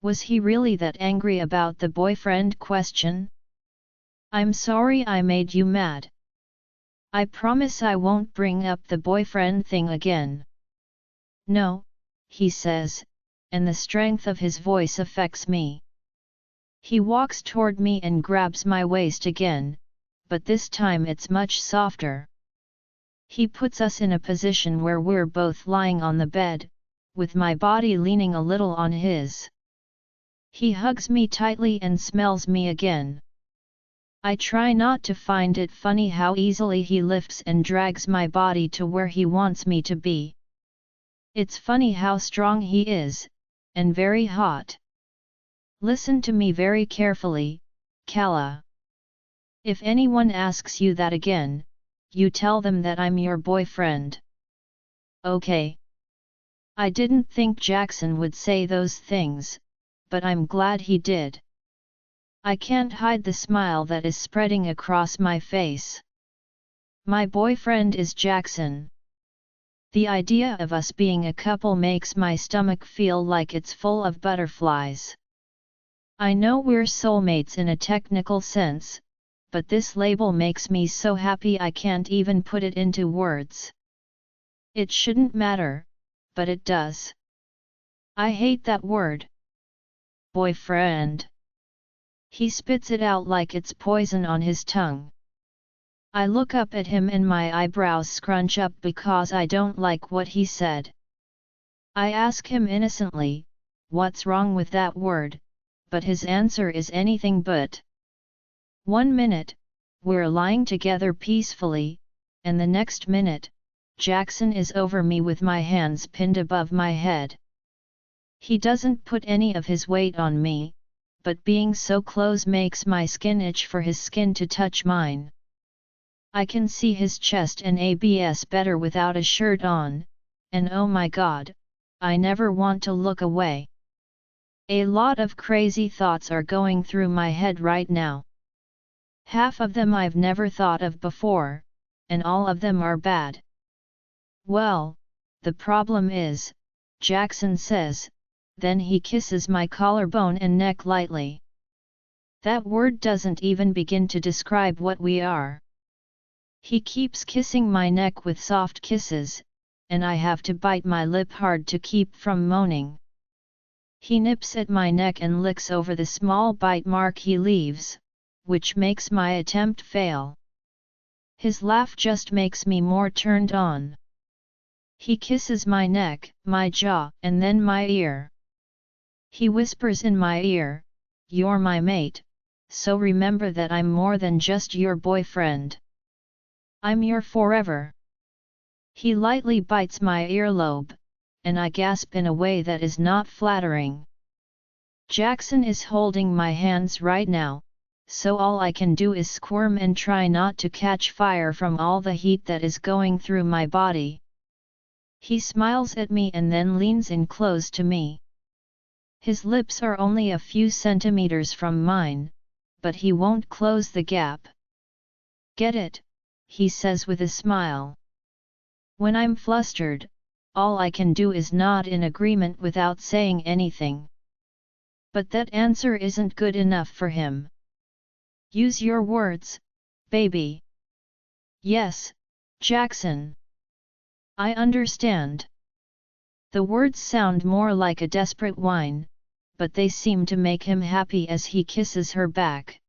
A: Was he really that angry about the boyfriend question? I'm sorry I made you mad. I promise I won't bring up the boyfriend thing again. No, he says, and the strength of his voice affects me. He walks toward me and grabs my waist again, but this time it's much softer. He puts us in a position where we're both lying on the bed, with my body leaning a little on his. He hugs me tightly and smells me again. I try not to find it funny how easily he lifts and drags my body to where he wants me to be. It's funny how strong he is, and very hot. Listen to me very carefully, Kala. If anyone asks you that again, you tell them that I'm your boyfriend. Okay. I didn't think Jackson would say those things, but I'm glad he did. I can't hide the smile that is spreading across my face. My boyfriend is Jackson. The idea of us being a couple makes my stomach feel like it's full of butterflies. I know we're soulmates in a technical sense, but this label makes me so happy I can't even put it into words. It shouldn't matter, but it does. I hate that word. Boyfriend. He spits it out like it's poison on his tongue. I look up at him and my eyebrows scrunch up because I don't like what he said. I ask him innocently, what's wrong with that word, but his answer is anything but. 1 minute, we're lying together peacefully, and the next minute, Jackson is over me with my hands pinned above my head. He doesn't put any of his weight on me, but being so close makes my skin itch for his skin to touch mine. I can see his chest and abs better without a shirt on, and oh my god, I never want to look away. A lot of crazy thoughts are going through my head right now. Half of them I've never thought of before, and all of them are bad. Well, the problem is, Jackson says, then he kisses my collarbone and neck lightly. That word doesn't even begin to describe what we are. He keeps kissing my neck with soft kisses, and I have to bite my lip hard to keep from moaning. He nips at my neck and licks over the small bite mark he leaves, which makes my attempt fail. His laugh just makes me more turned on. He kisses my neck, my jaw, and then my ear. He whispers in my ear, "You're my mate, so remember that I'm more than just your boyfriend. I'm your forever." He lightly bites my earlobe, and I gasp in a way that is not flattering. Jackson is holding my hands right now, so all I can do is squirm and try not to catch fire from all the heat that is going through my body. He smiles at me and then leans in close to me. His lips are only a few centimeters from mine, but he won't close the gap. "Get it," he says with a smile. When I'm flustered, all I can do is nod in agreement without saying anything. But that answer isn't good enough for him. "Use your words, baby." "Yes, Jackson. I understand." The words sound more like a desperate whine, but they seem to make him happy as he kisses her back.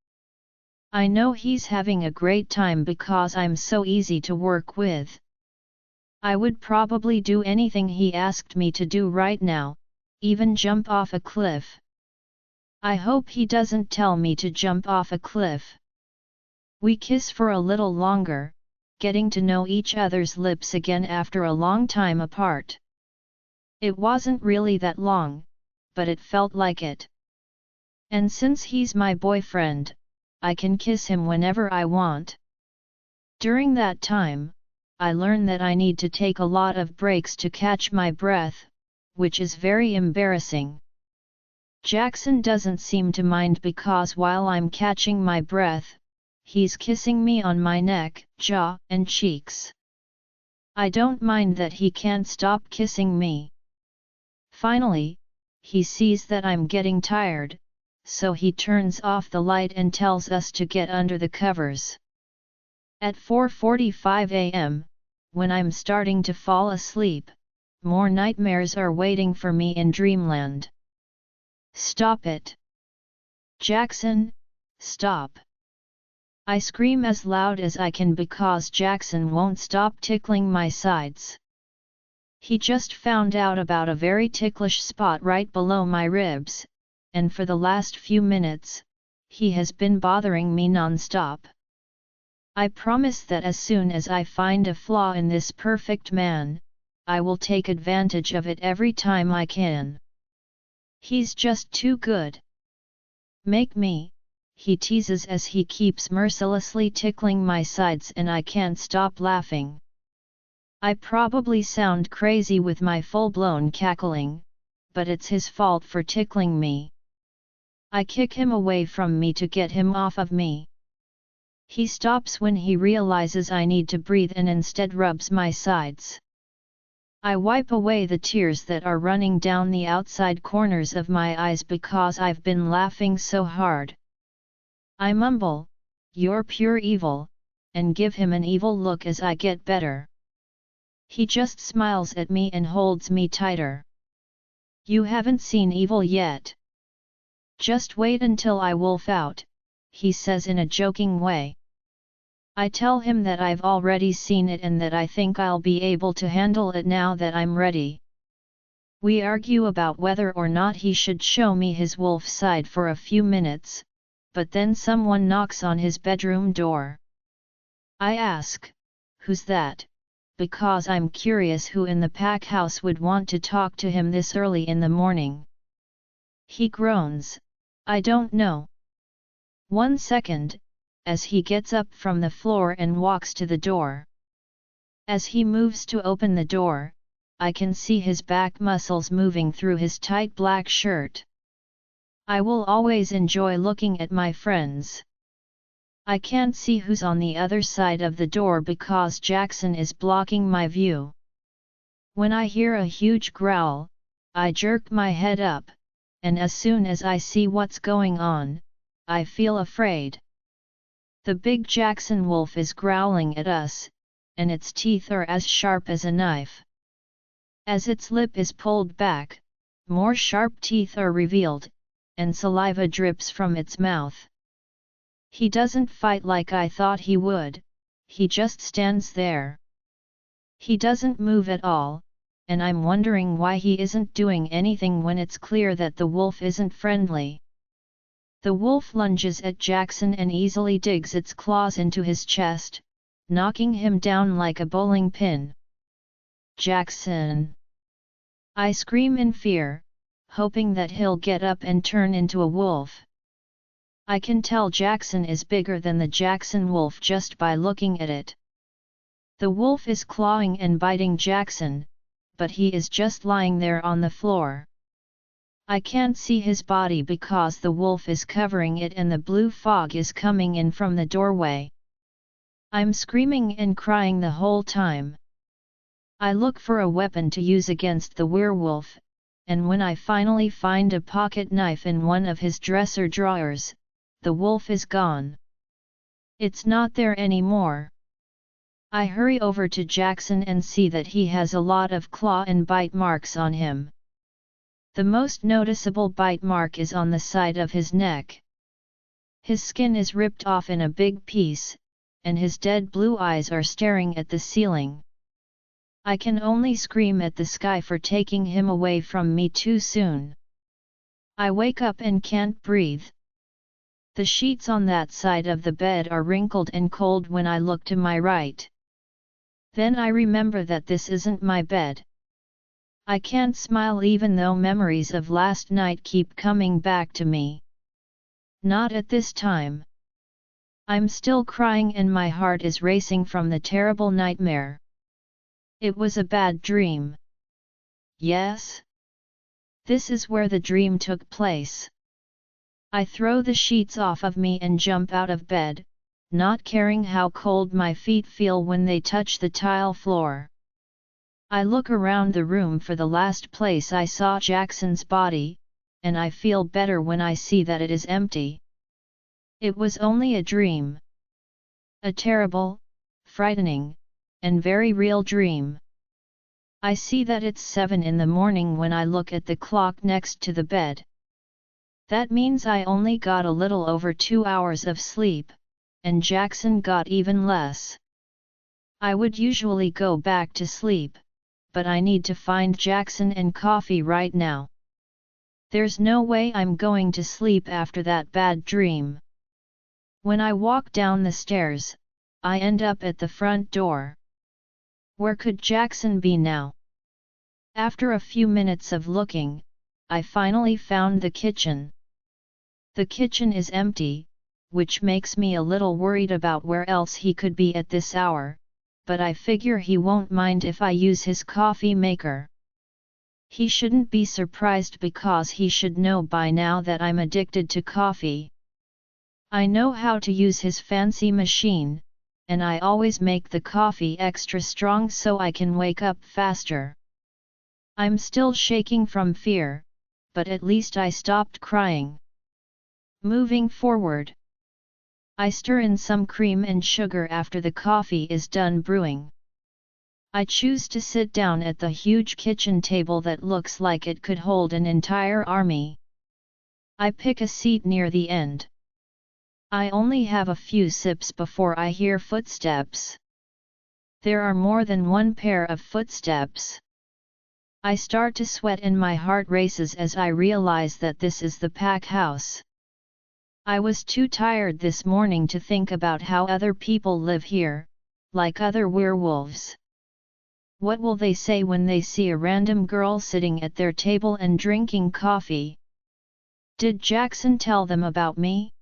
A: I know he's having a great time because I'm so easy to work with. I would probably do anything he asked me to do right now, even jump off a cliff. I hope he doesn't tell me to jump off a cliff. We kiss for a little longer, getting to know each other's lips again after a long time apart. It wasn't really that long, but it felt like it. And since he's my boyfriend, I can kiss him whenever I want. During that time, I learn that I need to take a lot of breaks to catch my breath, which is very embarrassing. Jackson doesn't seem to mind because while I'm catching my breath, he's kissing me on my neck, jaw, and cheeks. I don't mind that he can't stop kissing me. Finally, he sees that I'm getting tired, so he turns off the light and tells us to get under the covers. At 4:45 a.m., when I'm starting to fall asleep, more nightmares are waiting for me in dreamland. "Stop it! "Jackson, stop!" I scream as loud as I can because Jackson won't stop tickling my sides. He just found out about a very ticklish spot right below my ribs, and for the last few minutes, he has been bothering me non-stop. I promise that as soon as I find a flaw in this perfect man, I will take advantage of it every time I can. He's just too good. "Make me," he teases as he keeps mercilessly tickling my sides and I can't stop laughing. I probably sound crazy with my full-blown cackling, but it's his fault for tickling me. I kick him away from me to get him off of me. He stops when he realizes I need to breathe and instead rubs my sides. I wipe away the tears that are running down the outside corners of my eyes because I've been laughing so hard. I mumble, "You're pure evil," and give him an evil look as I get better. He just smiles at me and holds me tighter. "You haven't seen evil yet. Just wait until I wolf out," he says in a joking way. I tell him that I've already seen it and that I think I'll be able to handle it now that I'm ready. We argue about whether or not he should show me his wolf side for a few minutes, but then someone knocks on his bedroom door. I ask, "Who's that?" because I'm curious who in the pack house would want to talk to him this early in the morning. He groans, "I don't know." 1 second, as he gets up from the floor and walks to the door. As he moves to open the door, I can see his back muscles moving through his tight black shirt. I will always enjoy looking at my friends. I can't see who's on the other side of the door because Jackson is blocking my view. When I hear a huge growl, I jerk my head up, and as soon as I see what's going on, I feel afraid. The big Jackson wolf is growling at us, and its teeth are as sharp as a knife. As its lip is pulled back, more sharp teeth are revealed, and saliva drips from its mouth. He doesn't fight like I thought he would, he just stands there. He doesn't move at all, and I'm wondering why he isn't doing anything when it's clear that the wolf isn't friendly. The wolf lunges at Jackson and easily digs its claws into his chest, knocking him down like a bowling pin. "Jackson!" I scream in fear, hoping that he'll get up and turn into a wolf. I can tell Jackson is bigger than the Jackson wolf just by looking at it. The wolf is clawing and biting Jackson, but he is just lying there on the floor. I can't see his body because the wolf is covering it and the blue fog is coming in from the doorway. I'm screaming and crying the whole time. I look for a weapon to use against the werewolf, and when I finally find a pocket knife in one of his dresser drawers, the wolf is gone. It's not there anymore. I hurry over to Jackson and see that he has a lot of claw and bite marks on him. The most noticeable bite mark is on the side of his neck. His skin is ripped off in a big piece, and his dead blue eyes are staring at the ceiling. I can only scream at the sky for taking him away from me too soon. I wake up and can't breathe. The sheets on that side of the bed are wrinkled and cold when I look to my right. Then I remember that this isn't my bed. I can't smile even though memories of last night keep coming back to me. Not at this time. I'm still crying and my heart is racing from the terrible nightmare. It was a bad dream. Yes? This is where the dream took place. I throw the sheets off of me and jump out of bed, not caring how cold my feet feel when they touch the tile floor. I look around the room for the last place I saw Jackson's body, and I feel better when I see that it is empty. It was only a dream. A terrible, frightening, and very real dream. I see that it's 7 in the morning when I look at the clock next to the bed. That means I only got a little over 2 hours of sleep, and Jackson got even less. I would usually go back to sleep, but I need to find Jackson and coffee right now. There's no way I'm going to sleep after that bad dream. When I walk down the stairs, I end up at the front door. Where could Jackson be now? After a few minutes of looking, I finally found the kitchen. The kitchen is empty, which makes me a little worried about where else he could be at this hour, but I figure he won't mind if I use his coffee maker. He shouldn't be surprised because he should know by now that I'm addicted to coffee. I know how to use his fancy machine, and I always make the coffee extra strong so I can wake up faster. I'm still shaking from fear, but at least I stopped crying. Moving forward, I stir in some cream and sugar after the coffee is done brewing. I choose to sit down at the huge kitchen table that looks like it could hold an entire army. I pick a seat near the end. I only have a few sips before I hear footsteps. There are more than one pair of footsteps. I start to sweat and my heart races as I realize that this is the pack house. I was too tired this morning to think about how other people live here, like other werewolves. What will they say when they see a random girl sitting at their table and drinking coffee? Did Jackson tell them about me?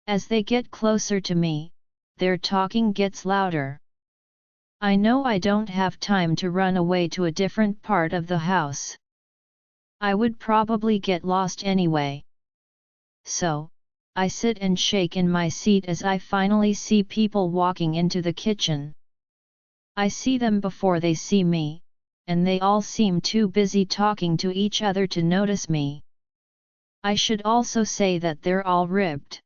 A: As they get closer to me, their talking gets louder. I know I don't have time to run away to a different part of the house. I would probably get lost anyway. So, I sit and shake in my seat as I finally see people walking into the kitchen. I see them before they see me, and they all seem too busy talking to each other to notice me. I should also say that they're all ripped.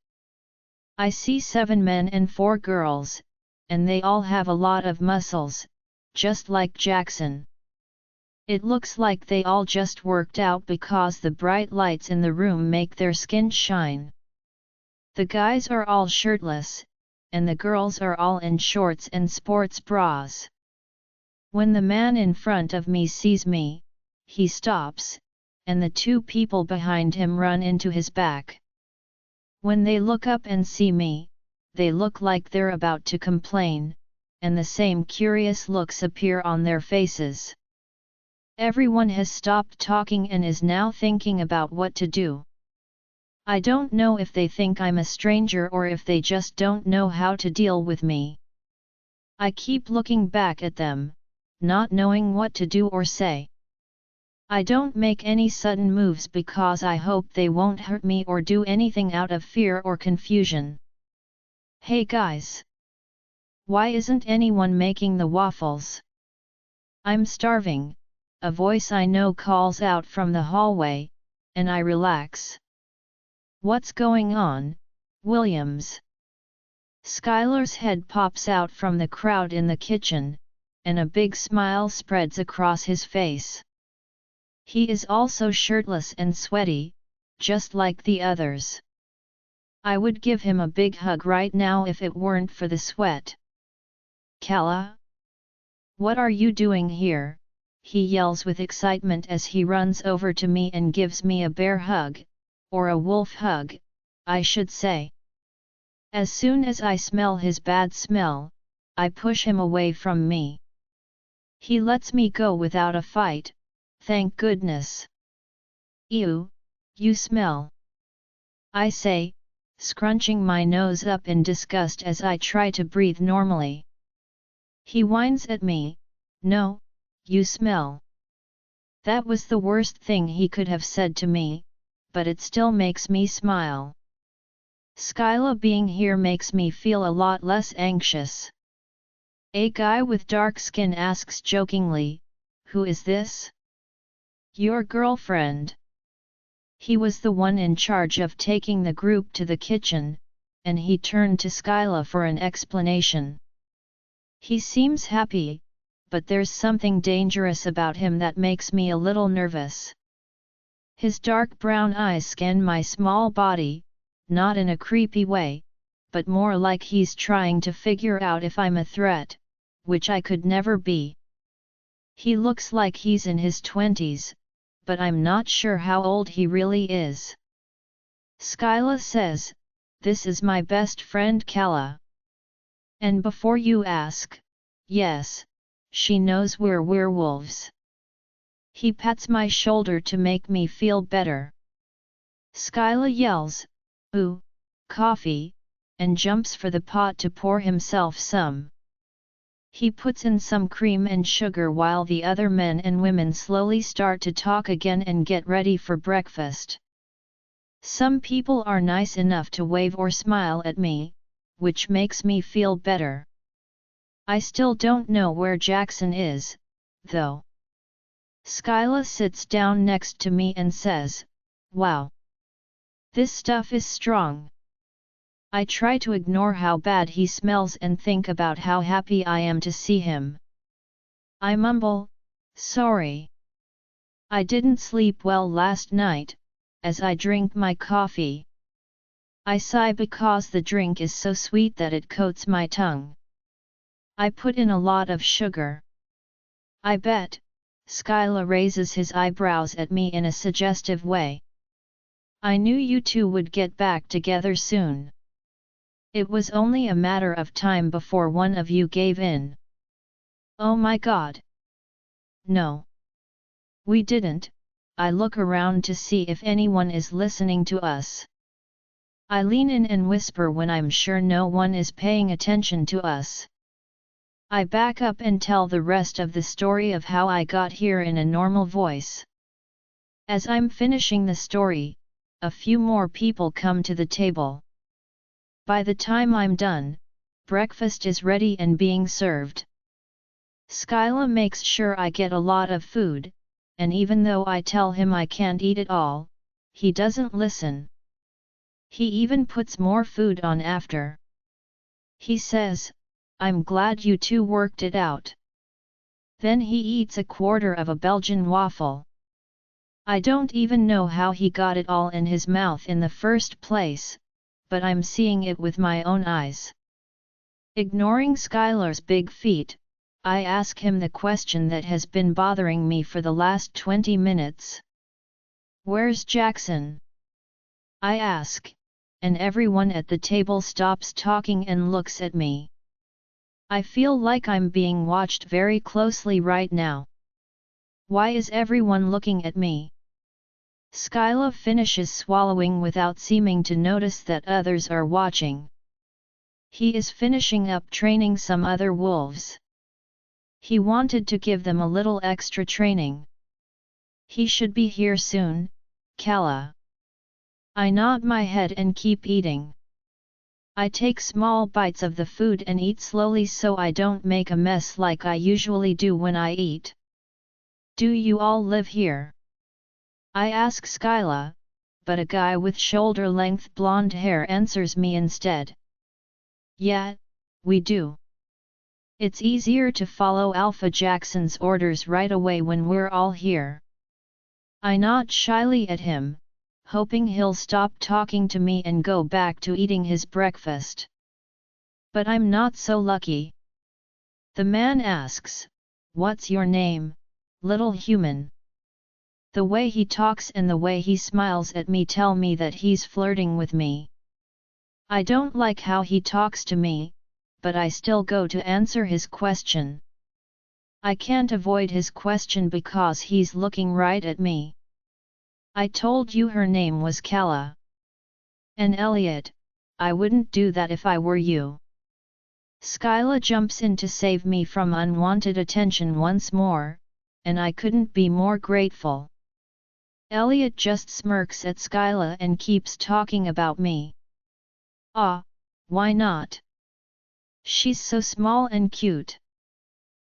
A: I see 7 men and 4 girls, and they all have a lot of muscles, just like Jackson. It looks like they all just worked out because the bright lights in the room make their skin shine. The guys are all shirtless, and the girls are all in shorts and sports bras. When the man in front of me sees me, he stops, and the 2 people behind him run into his back. When they look up and see me, they look like they're about to complain, and the same curious looks appear on their faces. Everyone has stopped talking and is now thinking about what to do. I don't know if they think I'm a stranger or if they just don't know how to deal with me. I keep looking back at them, not knowing what to do or say. I don't make any sudden moves because I hope they won't hurt me or do anything out of fear or confusion. Hey guys! Why isn't anyone making the waffles? I'm starving, a voice I know calls out from the hallway, and I relax. What's going on, Williams? Skylar's head pops out from the crowd in the kitchen, and a big smile spreads across his face. He is also shirtless and sweaty, just like the others. I would give him a big hug right now if it weren't for the sweat. Kala? What are you doing here? He yells with excitement as he runs over to me and gives me a bear hug, or a wolf hug, I should say. As soon as I smell his bad smell, I push him away from me. He lets me go without a fight, thank goodness. Ew, you smell. I say, scrunching my nose up in disgust as I try to breathe normally. He whines at me, no, you smell. That was the worst thing he could have said to me, but it still makes me smile. Skyla being here makes me feel a lot less anxious. A guy with dark skin asks jokingly, who is this? Your girlfriend. He was the one in charge of taking the group to the kitchen, and he turned to Skyla for an explanation. He seems happy, but there's something dangerous about him that makes me a little nervous. His dark brown eyes scan my small body, not in a creepy way, but more like he's trying to figure out if I'm a threat, which I could never be. He looks like he's in his 20s, but I'm not sure how old he really is. Skyla says, "This is my best friend Kala. And before you ask, yes, she knows we're werewolves." He pats my shoulder to make me feel better. Skyla yells, "Ooh, coffee," and jumps for the pot to pour himself some. He puts in some cream and sugar while the other men and women slowly start to talk again and get ready for breakfast. Some people are nice enough to wave or smile at me, which makes me feel better. I still don't know where Jackson is, though. Skyla sits down next to me and says, "Wow. This stuff is strong." I try to ignore how bad he smells and think about how happy I am to see him. I mumble, "Sorry. I didn't sleep well last night," as I drink my coffee. I sigh because the drink is so sweet that it coats my tongue. I put in a lot of sugar. "I bet." Skyla raises his eyebrows at me in a suggestive way. "I knew you two would get back together soon. It was only a matter of time before one of you gave in." "Oh my God. No. We didn't." I look around to see if anyone is listening to us. I lean in and whisper when I'm sure no one is paying attention to us. I back up and tell the rest of the story of how I got here in a normal voice. As I'm finishing the story, a few more people come to the table. By the time I'm done, breakfast is ready and being served. Skyla makes sure I get a lot of food, and even though I tell him I can't eat it all, he doesn't listen. He even puts more food on after. He says, "I'm glad you two worked it out." Then he eats a quarter of a Belgian waffle. I don't even know how he got it all in his mouth in the first place, but I'm seeing it with my own eyes. Ignoring Skylar's big feet, I ask him the question that has been bothering me for the last 20 minutes. "Where's Jackson?" I ask, and everyone at the table stops talking and looks at me. I feel like I'm being watched very closely right now. Why is everyone looking at me? Skyla finishes swallowing without seeming to notice that others are watching. He is finishing up training some other wolves. He wanted to give them a little extra training. He should be here soon, Kala. I nod my head and keep eating. I take small bites of the food and eat slowly so I don't make a mess like I usually do when I eat. "Do you all live here?" I ask Skyla, but a guy with shoulder-length blonde hair answers me instead. "Yeah, we do. It's easier to follow Alpha Jackson's orders right away when we're all here." I nod shyly at him, hoping he'll stop talking to me and go back to eating his breakfast. But I'm not so lucky. The man asks, "What's your name, little human?" The way he talks and the way he smiles at me tell me that he's flirting with me. I don't like how he talks to me, but I still go to answer his question. I can't avoid his question because he's looking right at me. "I told you her name was Kala. And Elliot, I wouldn't do that if I were you." Skyla jumps in to save me from unwanted attention once more, and I couldn't be more grateful. Elliot just smirks at Skyla and keeps talking about me. "Ah, why not? She's so small and cute.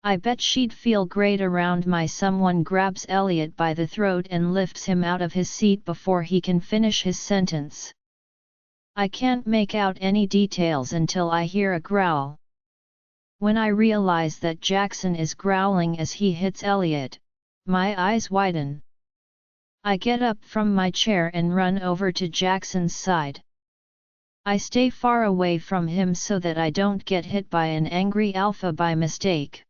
A: I bet she'd feel great around my." Someone grabs Elliot by the throat and lifts him out of his seat before he can finish his sentence. I can't make out any details until I hear a growl. When I realize that Jackson is growling as he hits Elliot, my eyes widen. I get up from my chair and run over to Jackson's side. I stay far away from him so that I don't get hit by an angry alpha by mistake.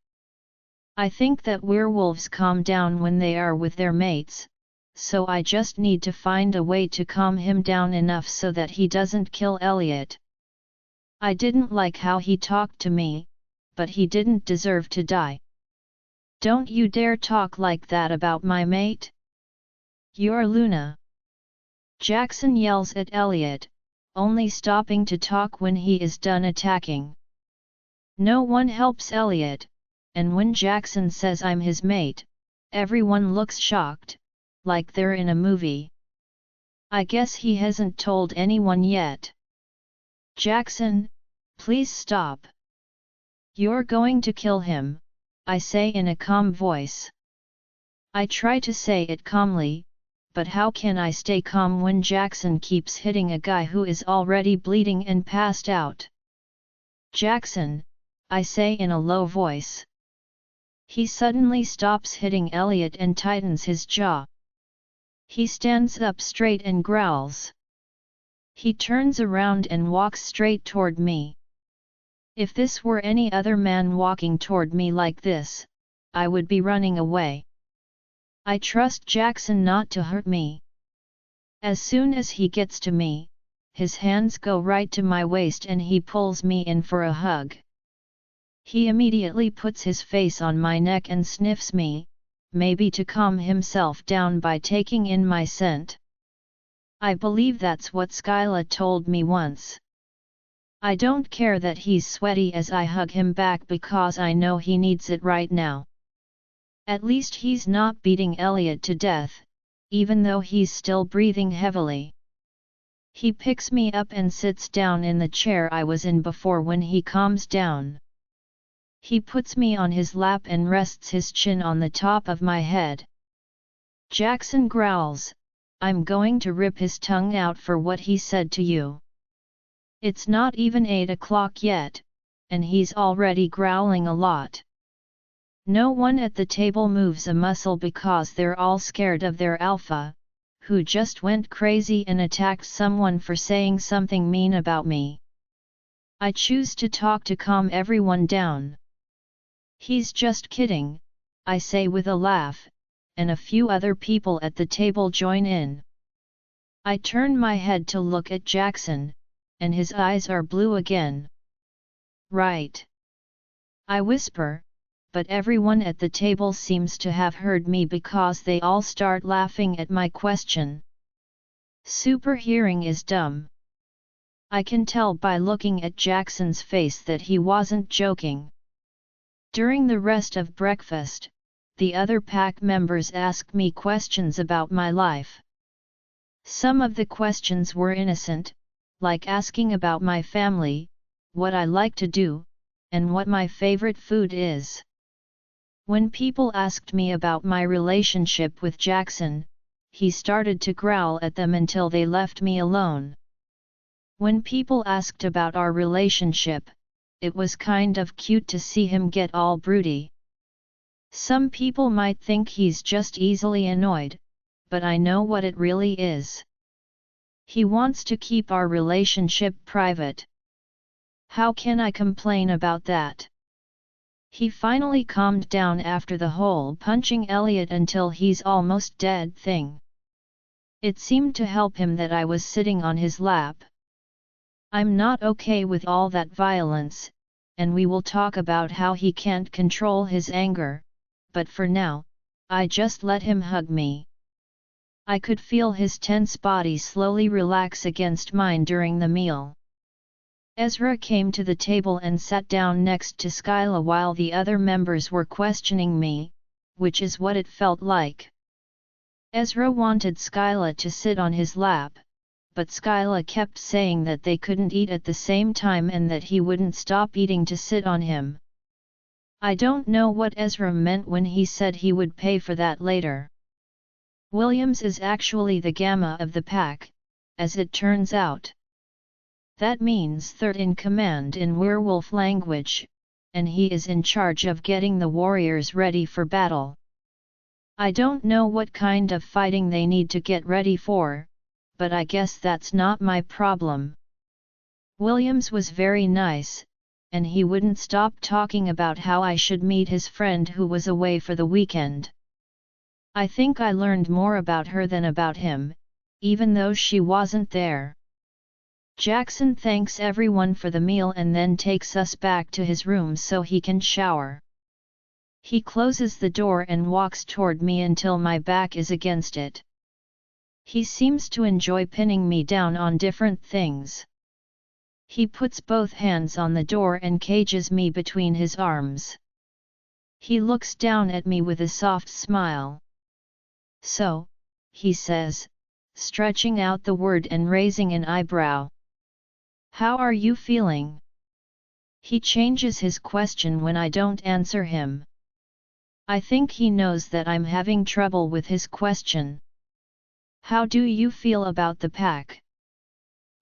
A: I think that werewolves calm down when they are with their mates, so I just need to find a way to calm him down enough so that he doesn't kill Elliot. I didn't like how he talked to me, but he didn't deserve to die. Don't you dare talk like that about my mate? You're Luna. Jackson yells at Elliot, only stopping to talk when he is done attacking. No one helps Elliot, and when Jackson says I'm his mate, everyone looks shocked, like they're in a movie. I guess he hasn't told anyone yet. Jackson, please stop. You're going to kill him, I say in a calm voice. I try to say it calmly, but how can I stay calm when Jackson keeps hitting a guy who is already bleeding and passed out? Jackson, I say in a low voice. He suddenly stops hitting Elliot and tightens his jaw. He stands up straight and growls. He turns around and walks straight toward me. If this were any other man walking toward me like this, I would be running away. I trust Jackson not to hurt me. As soon as he gets to me, his hands go right to my waist and he pulls me in for a hug. He immediately puts his face on my neck and sniffs me, maybe to calm himself down by taking in my scent. I believe that's what Skyla told me once. I don't care that he's sweaty as I hug him back because I know he needs it right now. At least he's not beating Elliot to death, even though he's still breathing heavily. He picks me up and sits down in the chair I was in before when he calms down. He puts me on his lap and rests his chin on the top of my head. Jackson growls, I'm going to rip his tongue out for what he said to you. It's not even 8 o'clock yet, and he's already growling a lot. No one at the table moves a muscle because they're all scared of their alpha, who just went crazy and attacked someone for saying something mean about me. I choose to talk to calm everyone down. He's just kidding, I say with a laugh, and a few other people at the table join in. I turn my head to look at Jackson, and his eyes are blue again. Right. I whisper, but everyone at the table seems to have heard me because they all start laughing at my question. Super hearing is dumb. I can tell by looking at Jackson's face that he wasn't joking. During the rest of breakfast, the other pack members asked me questions about my life. Some of the questions were innocent, like asking about my family, what I like to do, and what my favorite food is. When people asked me about my relationship with Jackson, he started to growl at them until they left me alone. When people asked about our relationship, it was kind of cute to see him get all broody. Some people might think he's just easily annoyed, but I know what it really is. He wants to keep our relationship private. How can I complain about that? He finally calmed down after the whole punching Elliot until he's almost dead thing. It seemed to help him that I was sitting on his lap. I'm not okay with all that violence, and we will talk about how he can't control his anger, but for now, I just let him hug me. I could feel his tense body slowly relax against mine during the meal. Ezra came to the table and sat down next to Skyla while the other members were questioning me, which is what it felt like. Ezra wanted Skyla to sit on his lap, but Skyla kept saying that they couldn't eat at the same time and that he wouldn't stop eating to sit on him. I don't know what Ezra meant when he said he would pay for that later. Williams is actually the gamma of the pack, as it turns out. That means third in command in werewolf language, and he is in charge of getting the warriors ready for battle. I don't know what kind of fighting they need to get ready for, but I guess that's not my problem. Williams was very nice, and he wouldn't stop talking about how I should meet his friend who was away for the weekend. I think I learned more about her than about him, even though she wasn't there. Jackson thanks everyone for the meal and then takes us back to his room so he can shower. He closes the door and walks toward me until my back is against it. He seems to enjoy pinning me down on different things. He puts both hands on the door and cages me between his arms. He looks down at me with a soft smile. "So," he says, stretching out the word and raising an eyebrow. "How are you feeling?" He changes his question when I don't answer him. I think he knows that I'm having trouble with his question. "How do you feel about the pack?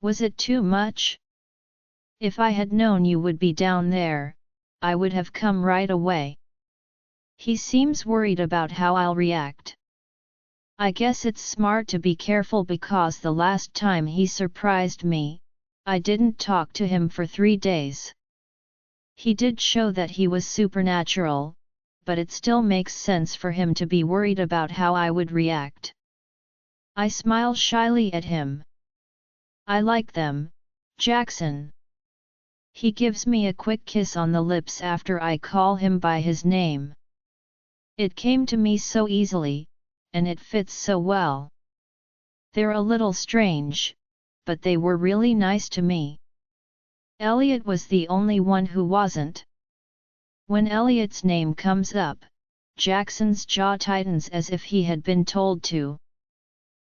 A: Was it too much? If I had known you would be down there, I would have come right away." He seems worried about how I'll react. I guess it's smart to be careful because the last time he surprised me, I didn't talk to him for 3 days. He did show that he was supernatural, but it still makes sense for him to be worried about how I would react. I smile shyly at him. "I like them, Jackson." He gives me a quick kiss on the lips after I call him by his name. It came to me so easily, and it fits so well. They're a little strange, but they were really nice to me. Elliot was the only one who wasn't. When Elliot's name comes up, Jackson's jaw tightens as if he had been told to.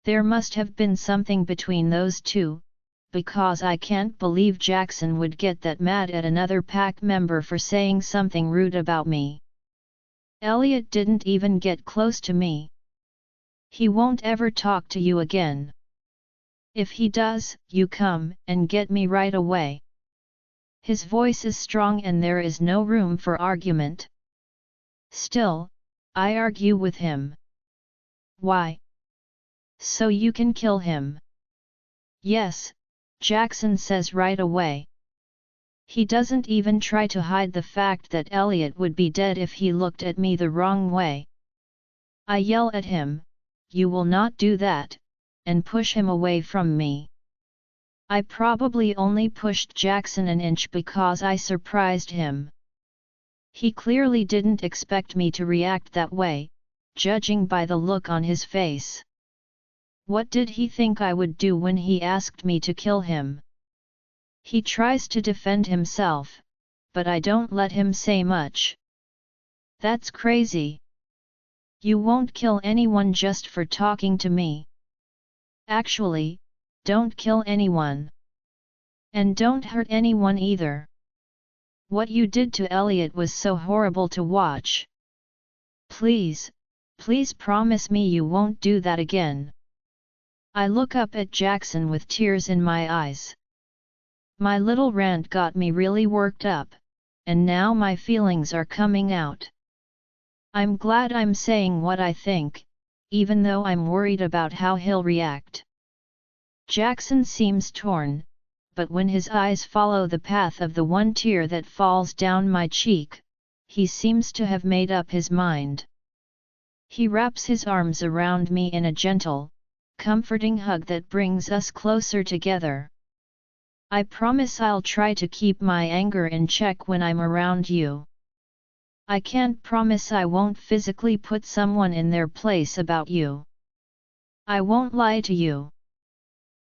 A: There must have been something between those two, because I can't believe Jackson would get that mad at another pack member for saying something rude about me. Elliot didn't even get close to me. "He won't ever talk to you again. If he does, you come and get me right away." His voice is strong and there is no room for argument. Still, I argue with him. "Why? So you can kill him?" "Yes," Jackson says right away. He doesn't even try to hide the fact that Elliot would be dead if he looked at me the wrong way. I yell at him, "You will not do that," and push him away from me. I probably only pushed Jackson an inch because I surprised him. He clearly didn't expect me to react that way, judging by the look on his face. What did he think I would do when he asked me to kill him? He tries to defend himself, but I don't let him say much. "That's crazy. You won't kill anyone just for talking to me. Actually, don't kill anyone. And don't hurt anyone either. What you did to Elliot was so horrible to watch. Please, please promise me you won't do that again." I look up at Jackson with tears in my eyes. My little rant got me really worked up, and now my feelings are coming out. I'm glad I'm saying what I think, even though I'm worried about how he'll react. Jackson seems torn, but when his eyes follow the path of the one tear that falls down my cheek, he seems to have made up his mind. He wraps his arms around me in a gentle, comforting hug that brings us closer together. "I promise I'll try to keep my anger in check when I'm around you. I can't promise I won't physically put someone in their place about you. I won't lie to you.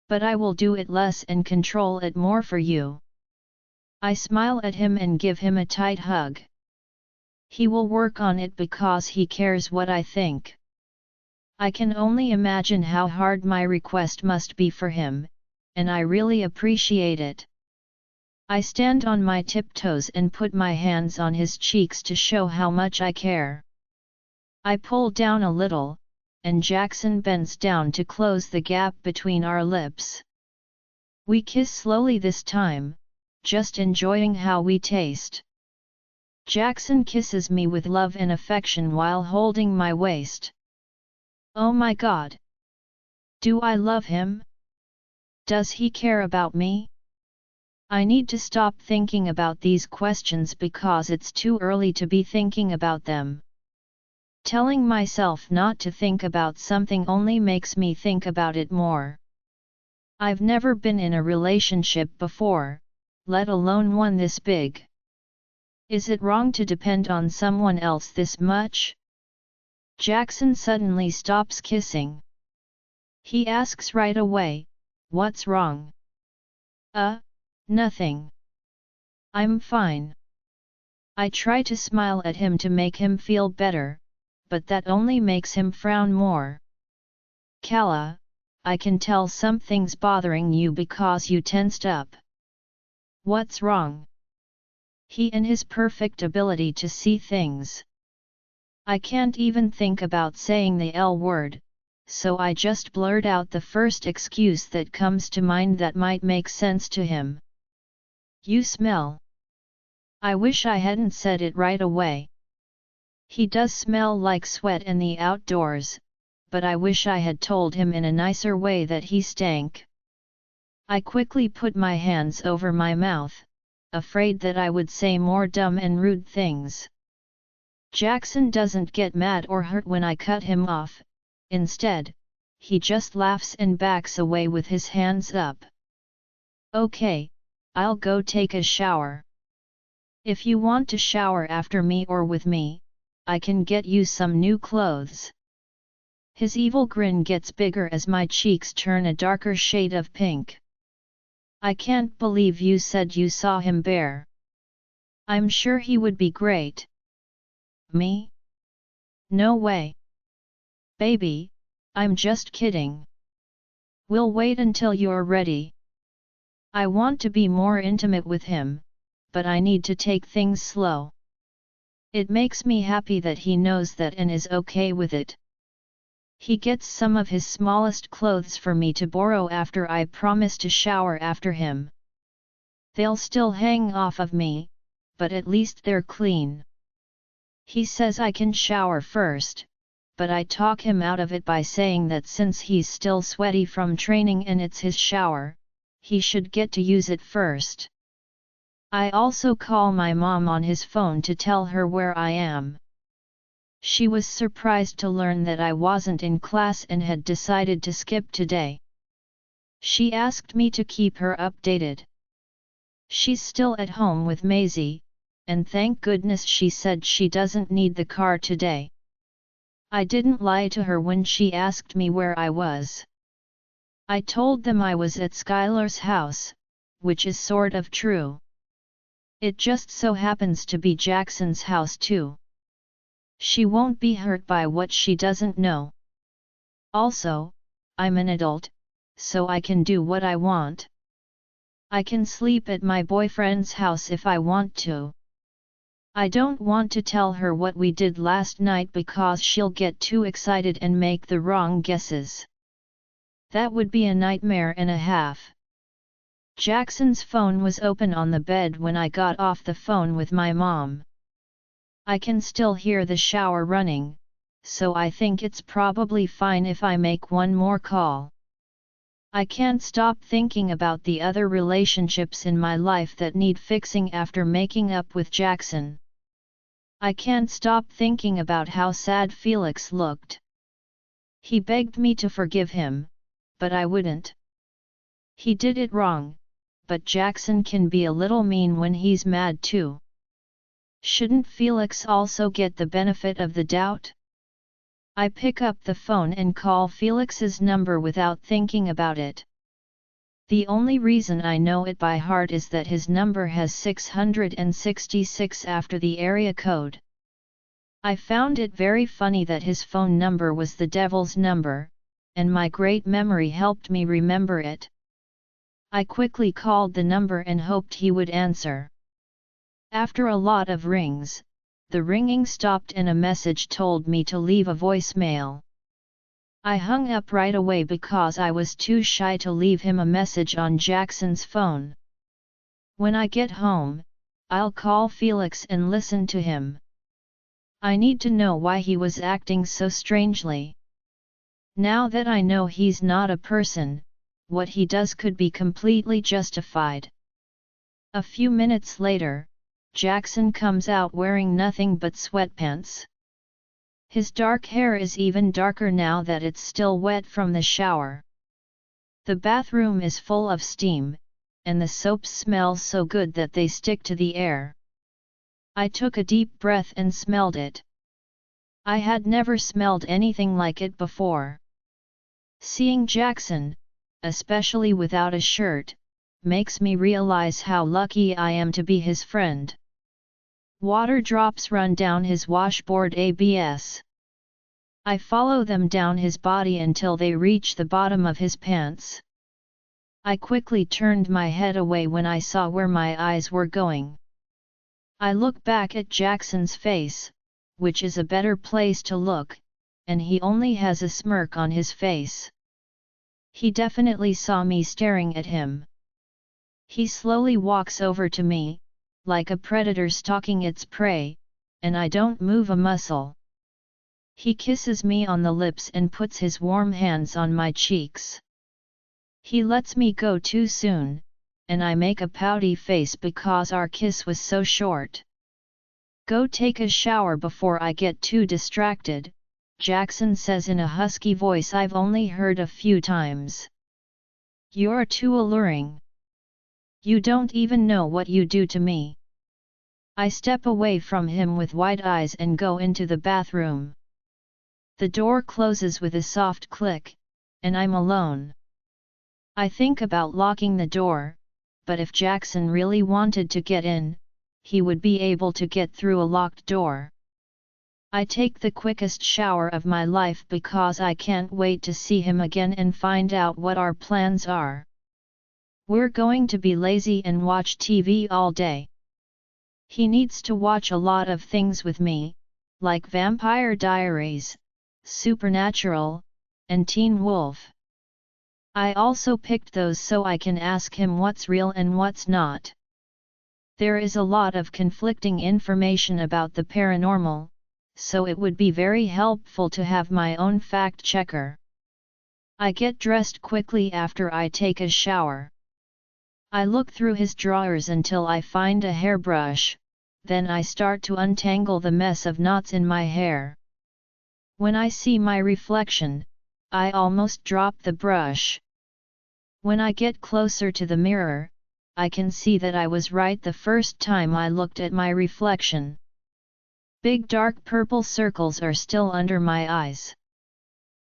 A: But I will do it less and control it more for you." I smile at him and give him a tight hug. He will work on it because he cares what I think. I can only imagine how hard my request must be for him, and I really appreciate it. I stand on my tiptoes and put my hands on his cheeks to show how much I care. I pull down a little, and Jackson bends down to close the gap between our lips. We kiss slowly this time, just enjoying how we taste. Jackson kisses me with love and affection while holding my waist. Oh my God! Do I love him? Does he care about me? I need to stop thinking about these questions because it's too early to be thinking about them. Telling myself not to think about something only makes me think about it more. I've never been in a relationship before, let alone one this big. Is it wrong to depend on someone else this much? Jackson suddenly stops kissing. He asks right away, "What's wrong?" Nothing. I'm fine." I try to smile at him to make him feel better, but that only makes him frown more. "Kala, I can tell something's bothering you because you tensed up. What's wrong?" He and his perfect ability to see things. I can't even think about saying the L word, so I just blurt out the first excuse that comes to mind that might make sense to him. "You smell." I wish I hadn't said it right away. He does smell like sweat and the outdoors, but I wish I had told him in a nicer way that he stank. I quickly put my hands over my mouth, afraid that I would say more dumb and rude things. Jackson doesn't get mad or hurt when I cut him off, instead, he just laughs and backs away with his hands up. "Okay, I'll go take a shower. If you want to shower after me or with me, I can get you some new clothes." His evil grin gets bigger as my cheeks turn a darker shade of pink. "I can't believe you said you saw him bare. I'm sure he would be great." "Me? No way. Baby, I'm just kidding. We'll wait until you're ready. I want to be more intimate with him, but I need to take things slow." It makes me happy that he knows that and is okay with it. He gets some of his smallest clothes for me to borrow after I promise to shower after him. They'll still hang off of me, but at least they're clean. He says I can shower first, but I talk him out of it by saying that since he's still sweaty from training and it's his shower, he should get to use it first. I also call my mom on his phone to tell her where I am. She was surprised to learn that I wasn't in class and had decided to skip today. She asked me to keep her updated. She's still at home with Maisie, and thank goodness she said she doesn't need the car today. I didn't lie to her when she asked me where I was. I told them I was at Skylar's house, which is sort of true. It just so happens to be Jackson's house too. She won't be hurt by what she doesn't know. Also, I'm an adult, so I can do what I want. I can sleep at my boyfriend's house if I want to. I don't want to tell her what we did last night because she'll get too excited and make the wrong guesses. That would be a nightmare and a half. Jackson's phone was open on the bed when I got off the phone with my mom. I can still hear the shower running, so I think it's probably fine if I make one more call. I can't stop thinking about the other relationships in my life that need fixing after making up with Jackson. I can't stop thinking about how sad Felix looked. He begged me to forgive him, but I wouldn't. He did it wrong, but Jackson can be a little mean when he's mad too. Shouldn't Felix also get the benefit of the doubt? I pick up the phone and call Felix's number without thinking about it. The only reason I know it by heart is that his number has 666 after the area code. I found it very funny that his phone number was the devil's number, and my great memory helped me remember it. I quickly called the number and hoped he would answer. After a lot of rings, the ringing stopped and a message told me to leave a voicemail. I hung up right away because I was too shy to leave him a message on Jackson's phone. When I get home, I'll call Felix and listen to him. I need to know why he was acting so strangely. Now that I know he's not a person, what he does could be completely justified. A few minutes later, Jackson comes out wearing nothing but sweatpants. His dark hair is even darker now that it's still wet from the shower. The bathroom is full of steam, and the soaps smell so good that they stick to the air. I took a deep breath and smelled it. I had never smelled anything like it before. Seeing Jackson, especially without a shirt, makes me realize how lucky I am to be his friend. Water drops run down his washboard abs. I follow them down his body until they reach the bottom of his pants. I quickly turned my head away when I saw where my eyes were going. I look back at Jackson's face, which is a better place to look, and he only has a smirk on his face. He definitely saw me staring at him. He slowly walks over to me, like a predator stalking its prey, and I don't move a muscle. He kisses me on the lips and puts his warm hands on my cheeks. He lets me go too soon, and I make a pouty face because our kiss was so short. "Go take a shower before I get too distracted," Jackson says in a husky voice I've only heard a few times. "You're too alluring. You don't even know what you do to me." I step away from him with wide eyes and go into the bathroom. The door closes with a soft click, and I'm alone. I think about locking the door, but if Jackson really wanted to get in, he would be able to get through a locked door. I take the quickest shower of my life because I can't wait to see him again and find out what our plans are. We're going to be lazy and watch TV all day. He needs to watch a lot of things with me, like Vampire Diaries, Supernatural, and Teen Wolf. I also picked those so I can ask him what's real and what's not. There is a lot of conflicting information about the paranormal, so it would be very helpful to have my own fact-checker. I get dressed quickly after I take a shower. I look through his drawers until I find a hairbrush, then I start to untangle the mess of knots in my hair. When I see my reflection, I almost drop the brush. When I get closer to the mirror, I can see that I was right the first time I looked at my reflection. Big dark purple circles are still under my eyes.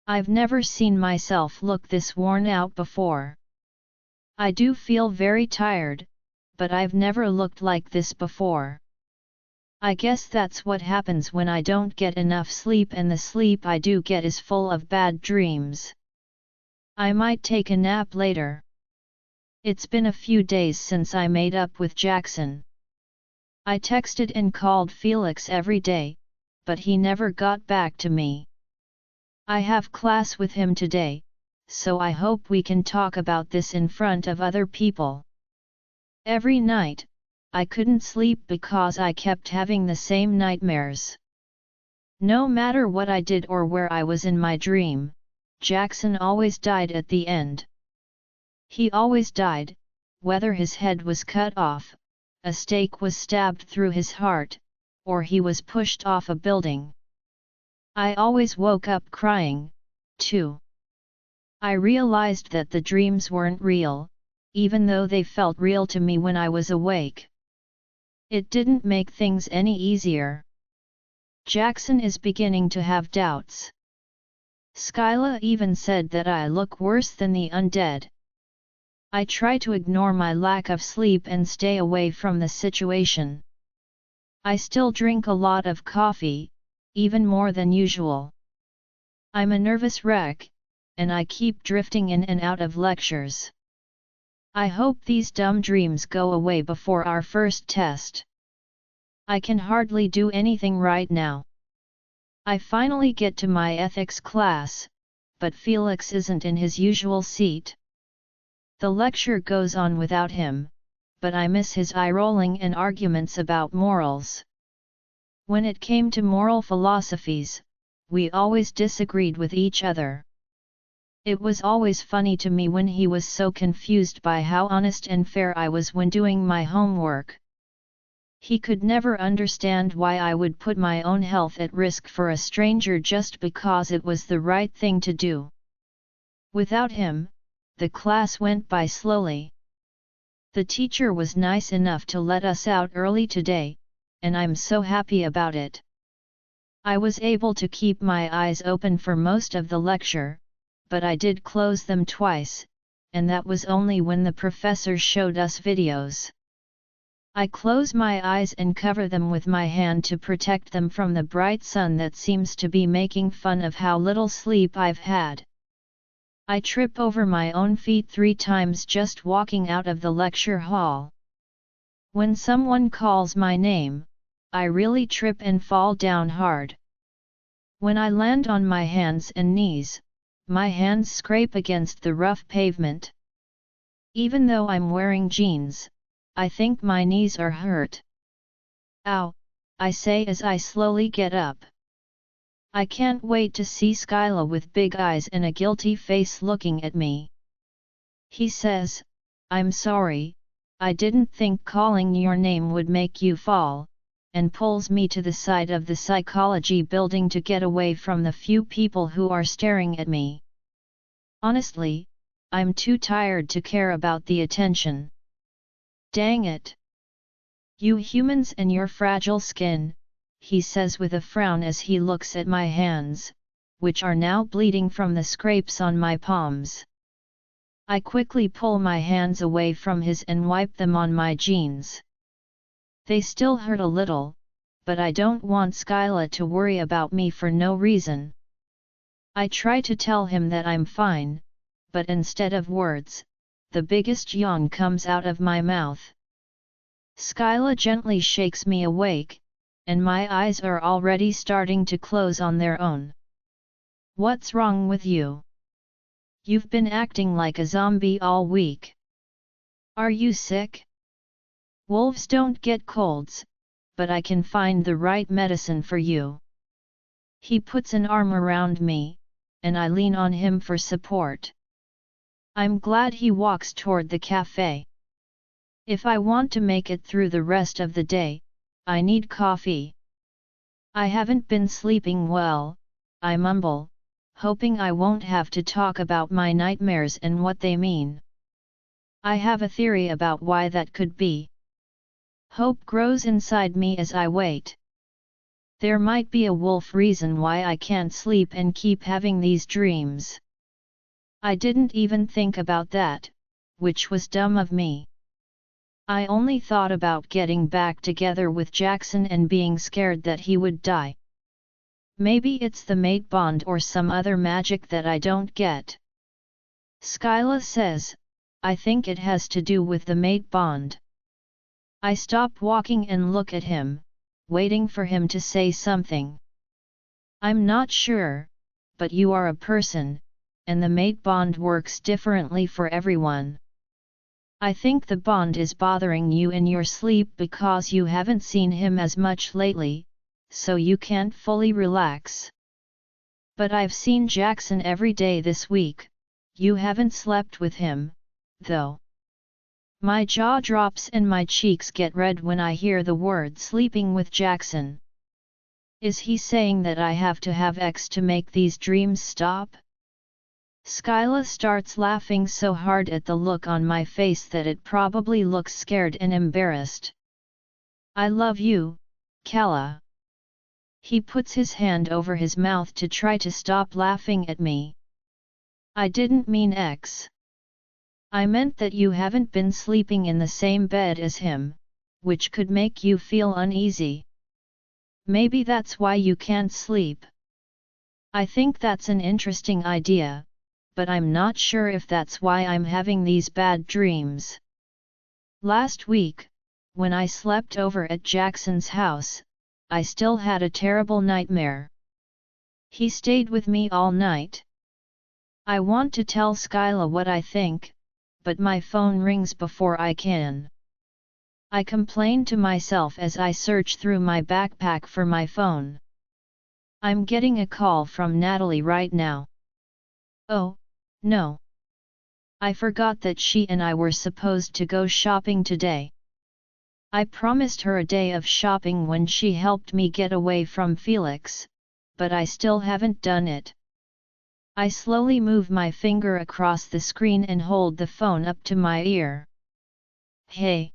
A: I've never seen myself look this worn out before. I do feel very tired, but I've never looked like this before. I guess that's what happens when I don't get enough sleep, and the sleep I do get is full of bad dreams. I might take a nap later. It's been a few days since I made up with Jackson. I texted and called Felix every day, but he never got back to me. I have class with him today, so I hope we can talk about this in front of other people. Every night, I couldn't sleep because I kept having the same nightmares. No matter what I did or where I was in my dream, Jackson always died at the end. He always died, whether his head was cut off, a stake was stabbed through his heart, or he was pushed off a building. I always woke up crying, too. I realized that the dreams weren't real, even though they felt real to me when I was awake. It didn't make things any easier. Jackson is beginning to have doubts. Skyla even said that I look worse than the undead. I try to ignore my lack of sleep and stay away from the situation. I still drink a lot of coffee, even more than usual. I'm a nervous wreck, and I keep drifting in and out of lectures. I hope these dumb dreams go away before our first test. I can hardly do anything right now. I finally get to my ethics class, but Felix isn't in his usual seat. The lecture goes on without him, but I miss his eye-rolling and arguments about morals. When it came to moral philosophies, we always disagreed with each other. It was always funny to me when he was so confused by how honest and fair I was when doing my homework. He could never understand why I would put my own health at risk for a stranger just because it was the right thing to do. Without him, the class went by slowly. The teacher was nice enough to let us out early today, and I'm so happy about it. I was able to keep my eyes open for most of the lecture, but I did close them twice, and that was only when the professor showed us videos. I close my eyes and cover them with my hand to protect them from the bright sun that seems to be making fun of how little sleep I've had. I trip over my own feet 3 times just walking out of the lecture hall. When someone calls my name, I really trip and fall down hard. When I land on my hands and knees, my hands scrape against the rough pavement. Even though I'm wearing jeans, I think my knees are hurt. Ow, I say as I slowly get up. I can't wait to see Skyla with big eyes and a guilty face looking at me. He says, "I'm sorry, I didn't think calling your name would make you fall," and pulls me to the side of the psychology building to get away from the few people who are staring at me. Honestly, I'm too tired to care about the attention. Dang it! You humans and your fragile skin, he says with a frown as he looks at my hands, which are now bleeding from the scrapes on my palms. I quickly pull my hands away from his and wipe them on my jeans. They still hurt a little, but I don't want Skyla to worry about me for no reason. I try to tell him that I'm fine, but instead of words, the biggest yawn comes out of my mouth. Skyla gently shakes me awake, and my eyes are already starting to close on their own. What's wrong with you? You've been acting like a zombie all week. Are you sick? Wolves don't get colds, but I can find the right medicine for you. He puts an arm around me, and I lean on him for support. I'm glad he walks toward the cafe. If I want to make it through the rest of the day, I need coffee. I haven't been sleeping well, I mumble, hoping I won't have to talk about my nightmares and what they mean. I have a theory about why that could be. Hope grows inside me as I wait. There might be a wolf reason why I can't sleep and keep having these dreams. I didn't even think about that, which was dumb of me. I only thought about getting back together with Jackson and being scared that he would die. Maybe it's the mate bond or some other magic that I don't get. Skyla says, I think it has to do with the mate bond. I stop walking and look at him, waiting for him to say something. I'm not sure, but you are a person, and the mate bond works differently for everyone. I think the bond is bothering you in your sleep because you haven't seen him as much lately, so you can't fully relax. But I've seen Jackson every day this week. You haven't slept with him, though. My jaw drops and my cheeks get red when I hear the word sleeping with Jackson. Is he saying that I have to have X to make these dreams stop? Skyla starts laughing so hard at the look on my face that it probably looks scared and embarrassed. I love you, Kala. He puts his hand over his mouth to try to stop laughing at me. I didn't mean X. I meant that you haven't been sleeping in the same bed as him, which could make you feel uneasy. Maybe that's why you can't sleep. I think that's an interesting idea, but I'm not sure if that's why I'm having these bad dreams. Last week, when I slept over at Jackson's house, I still had a terrible nightmare. He stayed with me all night. I want to tell Skyla what I think, but my phone rings before I can. I complain to myself as I search through my backpack for my phone. I'm getting a call from Natalie right now. Oh, No. I forgot that she and I were supposed to go shopping today. I promised her a day of shopping when she helped me get away from Felix, but I still haven't done it. I slowly move my finger across the screen and hold the phone up to my ear. Hey!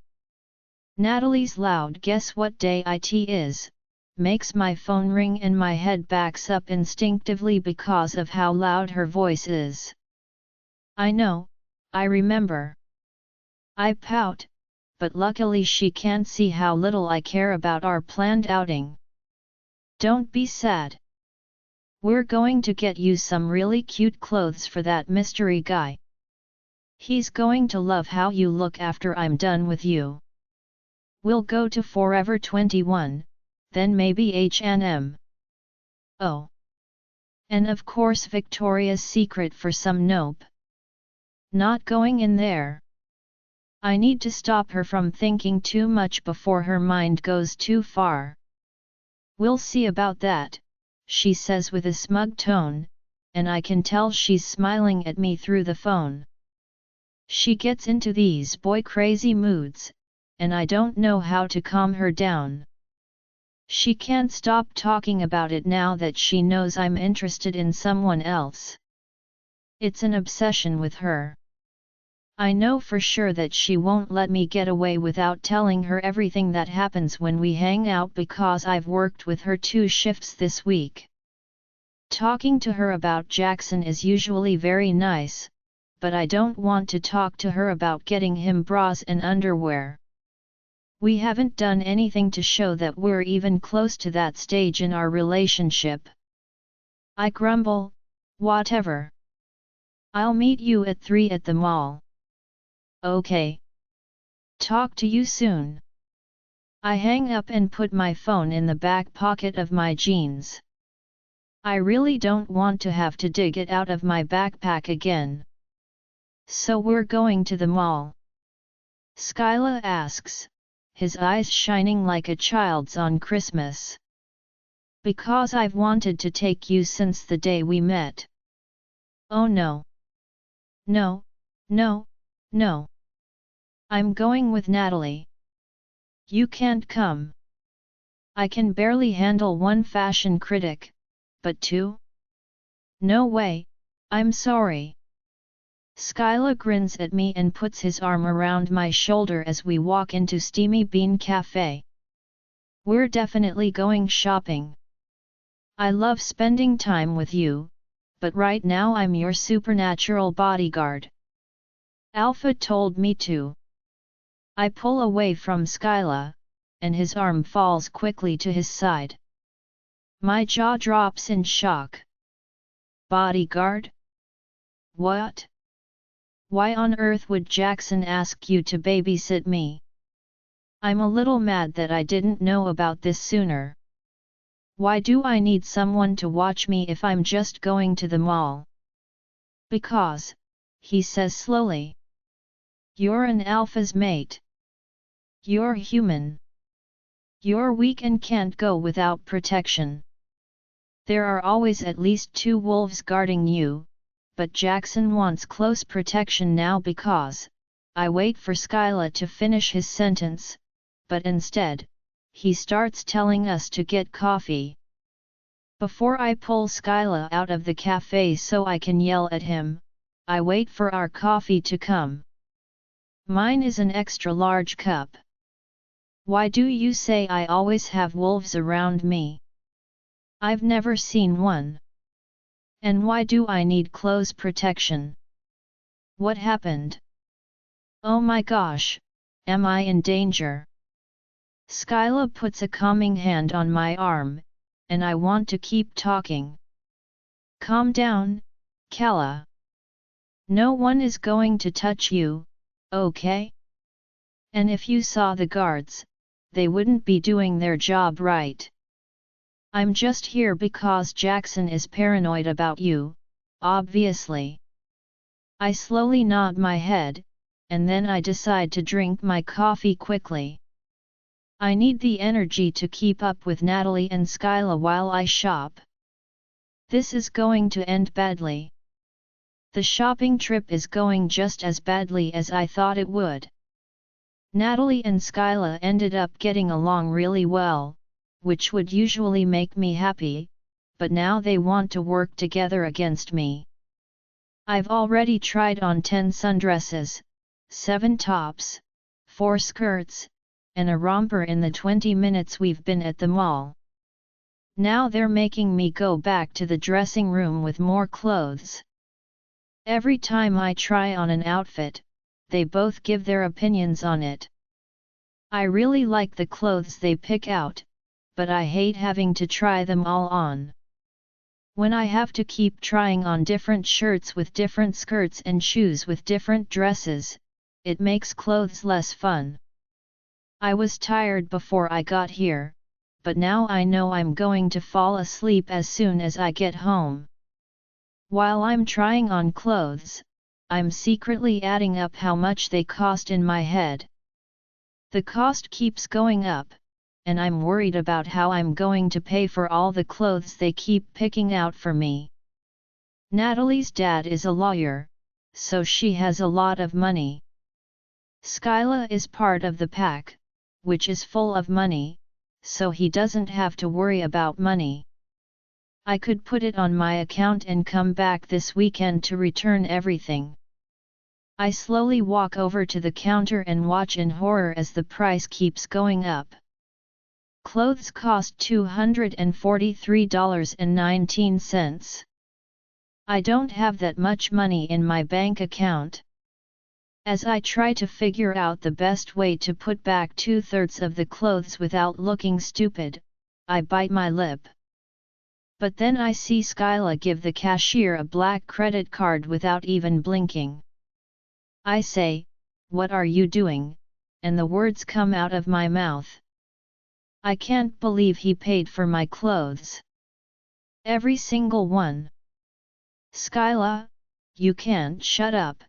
A: Natalie's loud "guess what day it is" makes my phone ring and my head backs up instinctively because of how loud her voice is. I know, I remember. I pout, but luckily she can't see how little I care about our planned outing. Don't be sad. We're going to get you some really cute clothes for that mystery guy. He's going to love how you look after I'm done with you. We'll go to Forever 21, then maybe H&M. Oh. And of course Victoria's Secret for some nope. Not going in there. I need to stop her from thinking too much before her mind goes too far. We'll see about that, she says with a smug tone, and I can tell she's smiling at me through the phone. She gets into these boy-crazy moods, and I don't know how to calm her down. She can't stop talking about it now that she knows I'm interested in someone else. It's an obsession with her. I know for sure that she won't let me get away without telling her everything that happens when we hang out because I've worked with her 2 shifts this week. Talking to her about Jackson is usually very nice, but I don't want to talk to her about getting him bras and underwear. We haven't done anything to show that we're even close to that stage in our relationship. I grumble, whatever. I'll meet you at 3 at the mall. Okay. Talk to you soon. I hang up and put my phone in the back pocket of my jeans. I really don't want to have to dig it out of my backpack again. So we're going to the mall? Skyla asks, his eyes shining like a child's on Christmas. Because I've wanted to take you since the day we met. Oh no. No, no, no. I'm going with Natalie. You can't come. I can barely handle 1 fashion critic, but 2? No way, I'm sorry. Skyla grins at me and puts his arm around my shoulder as we walk into Steamy Bean Cafe. We're definitely going shopping. I love spending time with you, but right now I'm your supernatural bodyguard. Alpha told me to. I pull away from Skyla, and his arm falls quickly to his side. My jaw drops in shock. Bodyguard? What? Why on earth would Jackson ask you to babysit me? I'm a little mad that I didn't know about this sooner. Why do I need someone to watch me if I'm just going to the mall? Because, he says slowly. You're an alpha's mate. You're human. You're weak and can't go without protection. There are always at least 2 wolves guarding you, but Jackson wants close protection now because, I wait for Skyla to finish his sentence, but instead, he starts telling us to get coffee. Before I pull Skyla out of the cafe so I can yell at him, I wait for our coffee to come. Mine is an extra large cup. Why do you say I always have wolves around me? I've never seen one. And why do I need close protection? What happened? Oh my gosh, am I in danger? Skyla puts a calming hand on my arm, and I want to keep talking. Calm down, Kala. No one is going to touch you, okay? And if you saw the guards, they wouldn't be doing their job right. I'm just here because Jackson is paranoid about you, obviously. I slowly nod my head, and then I decide to drink my coffee quickly. I need the energy to keep up with Natalie and Skyla while I shop. This is going to end badly. The shopping trip is going just as badly as I thought it would. Natalie and Skyla ended up getting along really well, which would usually make me happy, but now they want to work together against me. I've already tried on 10 sundresses, 7 tops, 4 skirts, and a romper in the 20 minutes we've been at the mall. Now they're making me go back to the dressing room with more clothes. Every time I try on an outfit, they both give their opinions on it. I really like the clothes they pick out, but I hate having to try them all on. When I have to keep trying on different shirts with different skirts and shoes with different dresses, it makes clothes less fun. I was tired before I got here, but now I know I'm going to fall asleep as soon as I get home. While I'm trying on clothes, I'm secretly adding up how much they cost in my head. The cost keeps going up, and I'm worried about how I'm going to pay for all the clothes they keep picking out for me. Natalie's dad is a lawyer, so she has a lot of money. Skyla is part of the pack, which is full of money, so he doesn't have to worry about money. I could put it on my account and come back this weekend to return everything. I slowly walk over to the counter and watch in horror as the price keeps going up. Clothes cost $243.19. I don't have that much money in my bank account. As I try to figure out the best way to put back 2/3 of the clothes without looking stupid, I bite my lip. But then I see Skyla give the cashier a black credit card without even blinking. I say, "What are you doing?" and the words come out of my mouth. I can't believe he paid for my clothes. Every single one. "Skyla, you can't shut up,"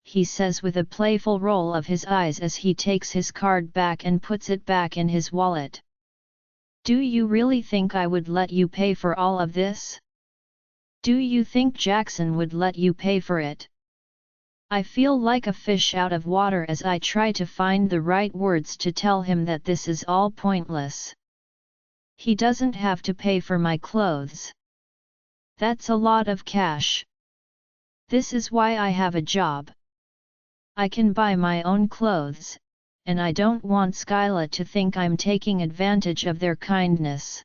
A: he says with a playful roll of his eyes as he takes his card back and puts it back in his wallet. "Do you really think I would let you pay for all of this? Do you think Jackson would let you pay for it?" I feel like a fish out of water as I try to find the right words to tell him that this is all pointless. He doesn't have to pay for my clothes. That's a lot of cash. This is why I have a job. I can buy my own clothes, and I don't want Skyla to think I'm taking advantage of their kindness.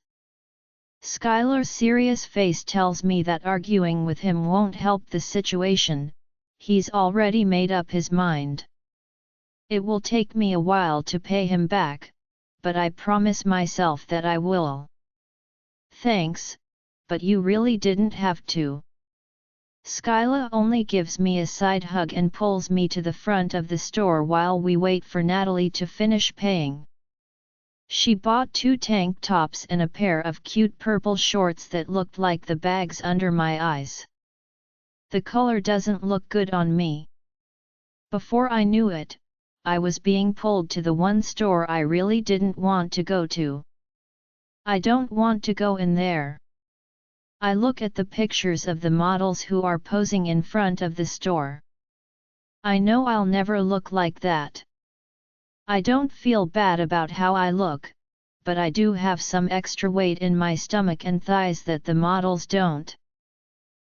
A: Skylar's serious face tells me that arguing with him won't help the situation. He's already made up his mind. It will take me a while to pay him back, but I promise myself that I will. "Thanks, but you really didn't have to." Skyla only gives me a side hug and pulls me to the front of the store while we wait for Natalie to finish paying. She bought 2 tank tops and a pair of cute purple shorts that looked like the bags under my eyes. The color doesn't look good on me. Before I knew it, I was being pulled to the one store I really didn't want to go to. I don't want to go in there. I look at the pictures of the models who are posing in front of the store. I know I'll never look like that. I don't feel bad about how I look, but I do have some extra weight in my stomach and thighs that the models don't.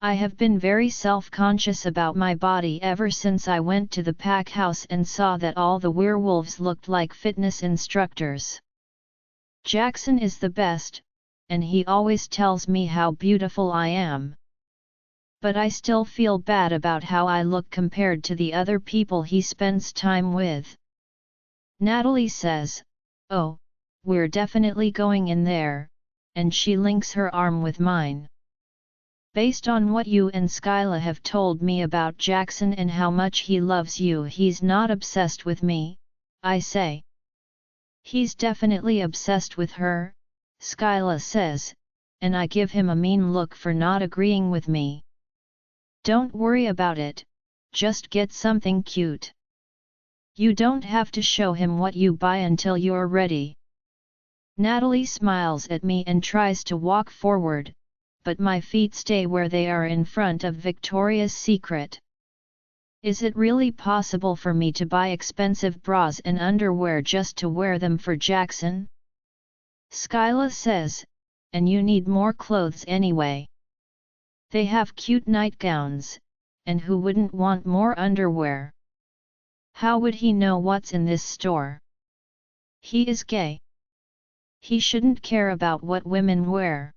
A: I have been very self-conscious about my body ever since I went to the pack house and saw that all the werewolves looked like fitness instructors. Jackson is the best, and he always tells me how beautiful I am. But I still feel bad about how I look compared to the other people he spends time with. Natalie says, "Oh, we're definitely going in there," and she links her arm with mine. "Based on what you and Skyla have told me about Jackson and how much he loves you, he's not obsessed with me," I say. "He's definitely obsessed with her," Skyla says, and I give him a mean look for not agreeing with me. "Don't worry about it, just get something cute. You don't have to show him what you buy until you're ready." Natalie smiles at me and tries to walk forward, but my feet stay where they are in front of Victoria's Secret. Is it really possible for me to buy expensive bras and underwear just to wear them for Jackson? Skyla says, and you need more clothes anyway. They have cute nightgowns, and who wouldn't want more underwear? How would he know what's in this store? He is gay. He shouldn't care about what women wear.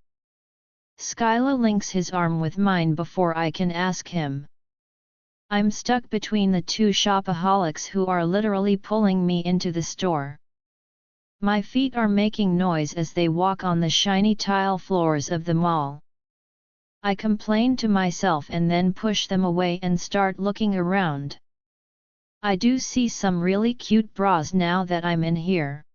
A: Skyla links his arm with mine before I can ask him. I'm stuck between the two shopaholics who are literally pulling me into the store. My feet are making noise as they walk on the shiny tile floors of the mall. I complain to myself and then push them away and start looking around. I do see some really cute bras now that I'm in here.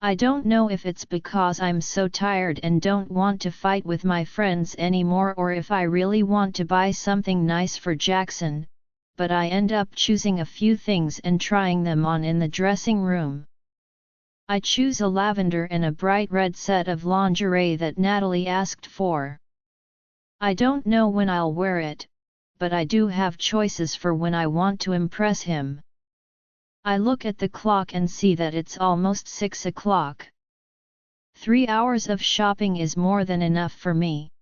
A: I don't know if it's because I'm so tired and don't want to fight with my friends anymore or if I really want to buy something nice for Jackson, but I end up choosing a few things and trying them on in the dressing room. I choose a lavender and a bright red set of lingerie that Natalie asked for. I don't know when I'll wear it, but I do have choices for when I want to impress him. I look at the clock and see that it's almost 6 o'clock. 3 hours of shopping is more than enough for me.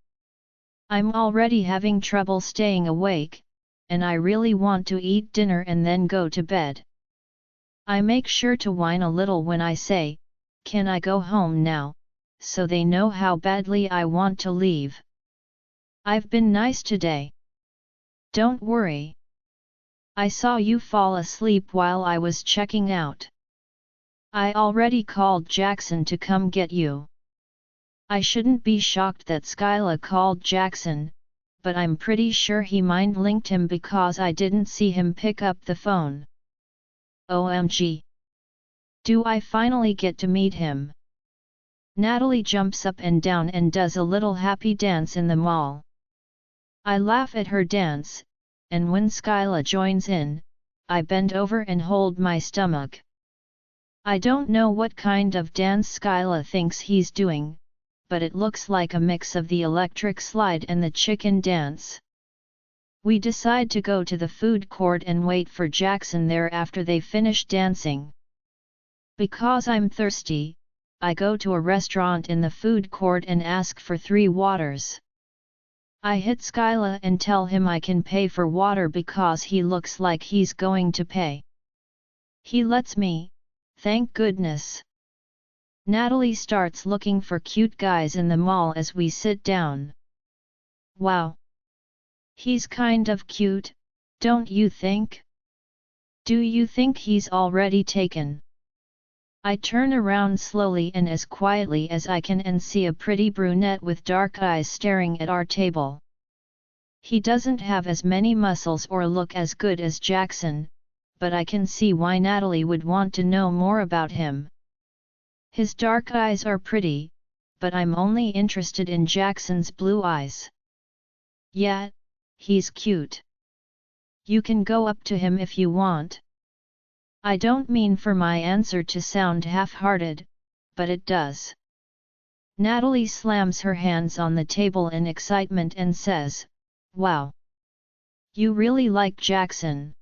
A: I'm already having trouble staying awake, and I really want to eat dinner and then go to bed. I make sure to whine a little when I say, "Can I go home now?" so they know how badly I want to leave. I've been nice today. Don't worry. I saw you fall asleep while I was checking out. I already called Jackson to come get you. I shouldn't be shocked that Skyla called Jackson, but I'm pretty sure he mind-linked him because I didn't see him pick up the phone. OMG! Do I finally get to meet him? Natalie jumps up and down and does a little happy dance in the mall. I laugh at her dance, and when Skyla joins in, I bend over and hold my stomach. I don't know what kind of dance Skyla thinks he's doing, but it looks like a mix of the electric slide and the chicken dance. We decide to go to the food court and wait for Jackson there after they finish dancing. Because I'm thirsty, I go to a restaurant in the food court and ask for 3 waters. I hit Skyla and tell him I can pay for water because he looks like he's going to pay. He lets me, thank goodness. Natalie starts looking for cute guys in the mall as we sit down. Wow! He's kind of cute, don't you think? Do you think he's already taken? I turn around slowly and as quietly as I can and see a pretty brunette with dark eyes staring at our table. He doesn't have as many muscles or look as good as Jackson, but I can see why Natalie would want to know more about him. His dark eyes are pretty, but I'm only interested in Jackson's blue eyes. Yeah, he's cute. You can go up to him if you want. I don't mean for my answer to sound half-hearted, but it does. Natalie slams her hands on the table in excitement and says, "Wow! You really like Jackson.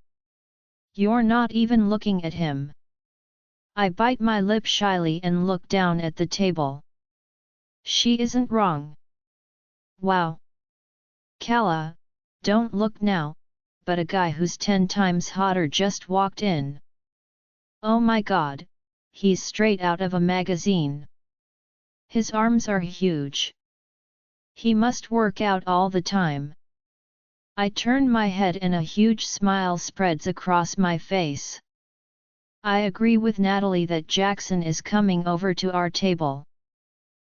A: You're not even looking at him." I bite my lip shyly and look down at the table. She isn't wrong. Wow! Kala, don't look now, but a guy who's 10 times hotter just walked in. Oh my god, he's straight out of a magazine. His arms are huge. He must work out all the time. I turn my head and a huge smile spreads across my face. I agree with Natalie that Jackson is coming over to our table.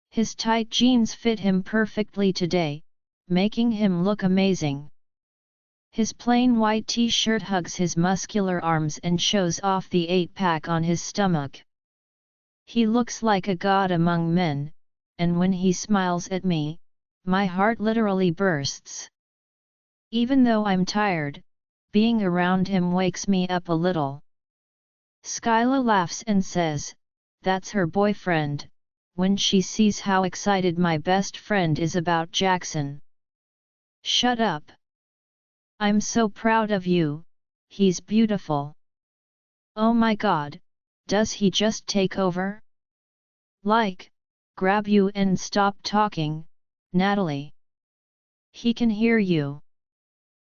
A: His tight jeans fit him perfectly today, making him look amazing. His plain white t-shirt hugs his muscular arms and shows off the 8-pack on his stomach. He looks like a god among men, and when he smiles at me, my heart literally bursts. Even though I'm tired, being around him wakes me up a little. Skyla laughs and says, "That's her boyfriend, when she sees how excited my best friend is about Jackson. Shut up. I'm so proud of you, he's beautiful. Oh my god, does he just take over? Like, grab you and stop talking, Natalie. He can hear you.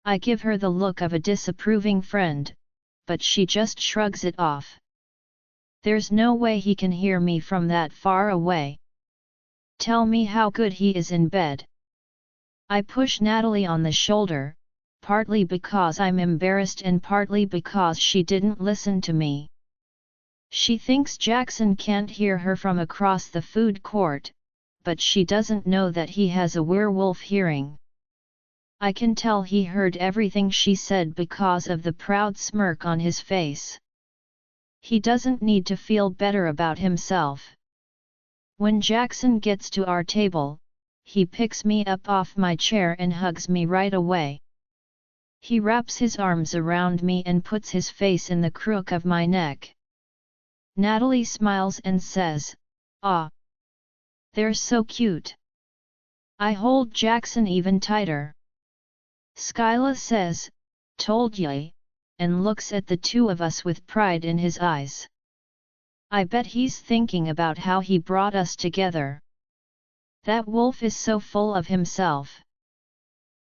A: I give her the look of a disapproving friend, but she just shrugs it off. There's no way he can hear me from that far away. Tell me how good he is in bed. I push Natalie on the shoulder, partly because I'm embarrassed and partly because she didn't listen to me. She thinks Jackson can't hear her from across the food court, but she doesn't know that he has a werewolf hearing. I can tell he heard everything she said because of the proud smirk on his face. He doesn't need to feel better about himself. When Jackson gets to our table, he picks me up off my chair and hugs me right away. He wraps his arms around me and puts his face in the crook of my neck. Natalie smiles and says, "Ah, they're so cute." I hold Jackson even tighter. Skyla says, "Told ya," and looks at the two of us with pride in his eyes. I bet he's thinking about how he brought us together. That wolf is so full of himself.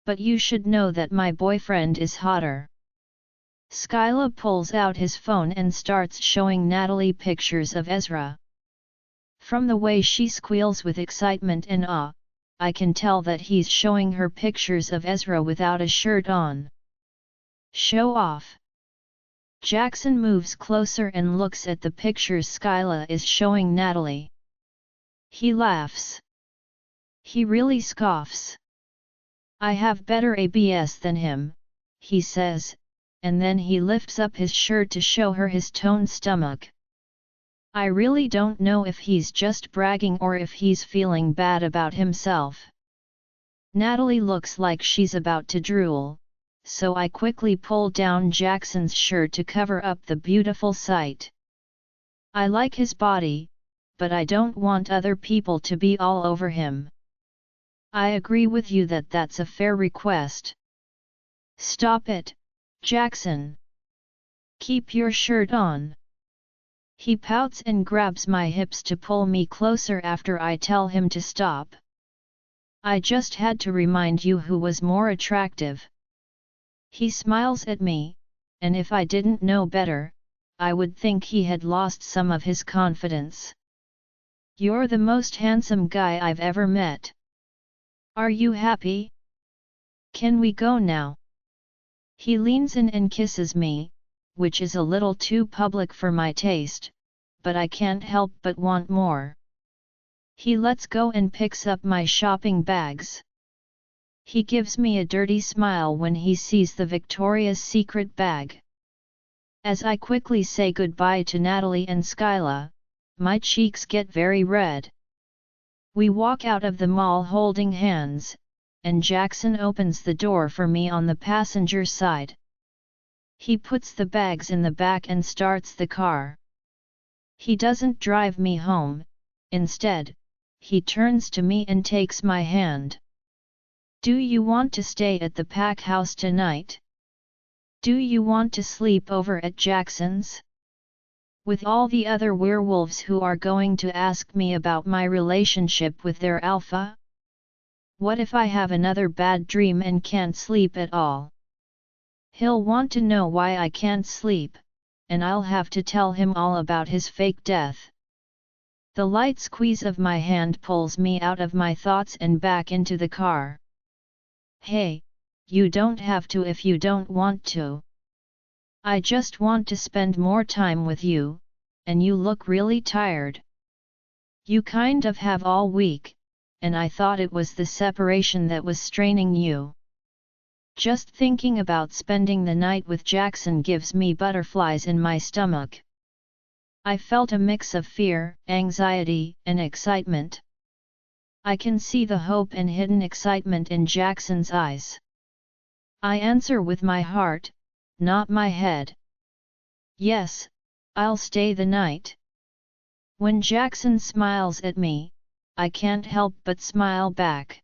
A: But you should know that my boyfriend is hotter. Skyla pulls out his phone and starts showing Natalie pictures of Ezra. From the way she squeals with excitement and awe, I can tell that he's showing her pictures of Ezra without a shirt on. Show off. Jackson moves closer and looks at the pictures Skyla is showing Natalie. He laughs. He really scoffs. "I have better ABS than him," he says, and then he lifts up his shirt to show her his toned stomach. I really don't know if he's just bragging or if he's feeling bad about himself. Natalie looks like she's about to drool, so I quickly pull down Jackson's shirt to cover up the beautiful sight. I like his body, but I don't want other people to be all over him. I agree with you that that's a fair request. Stop it, Jackson. Keep your shirt on. He pouts and grabs my hips to pull me closer after I tell him to stop. I just had to remind you who was more attractive. He smiles at me, and if I didn't know better, I would think he had lost some of his confidence. You're the most handsome guy I've ever met. Are you happy? Can we go now? He leans in and kisses me, which is a little too public for my taste, but I can't help but want more. He lets go and picks up my shopping bags. He gives me a dirty smile when he sees the Victoria's Secret bag. As I quickly say goodbye to Natalie and Skyla, my cheeks get very red. We walk out of the mall holding hands, and Jackson opens the door for me on the passenger side. He puts the bags in the back and starts the car. He doesn't drive me home, instead, he turns to me and takes my hand. Do you want to stay at the pack house tonight? Do you want to sleep over at Jackson's? With all the other werewolves who are going to ask me about my relationship with their alpha? What if I have another bad dream and can't sleep at all? He'll want to know why I can't sleep, and I'll have to tell him all about his fake death. The light squeeze of my hand pulls me out of my thoughts and back into the car. Hey, you don't have to if you don't want to. I just want to spend more time with you, and you look really tired. You kind of have all week, and I thought it was the separation that was straining you. Just thinking about spending the night with Jackson gives me butterflies in my stomach. I felt a mix of fear, anxiety, and excitement. I can see the hope and hidden excitement in Jackson's eyes. I answer with my heart, not my head. Yes, I'll stay the night. When Jackson smiles at me, I can't help but smile back.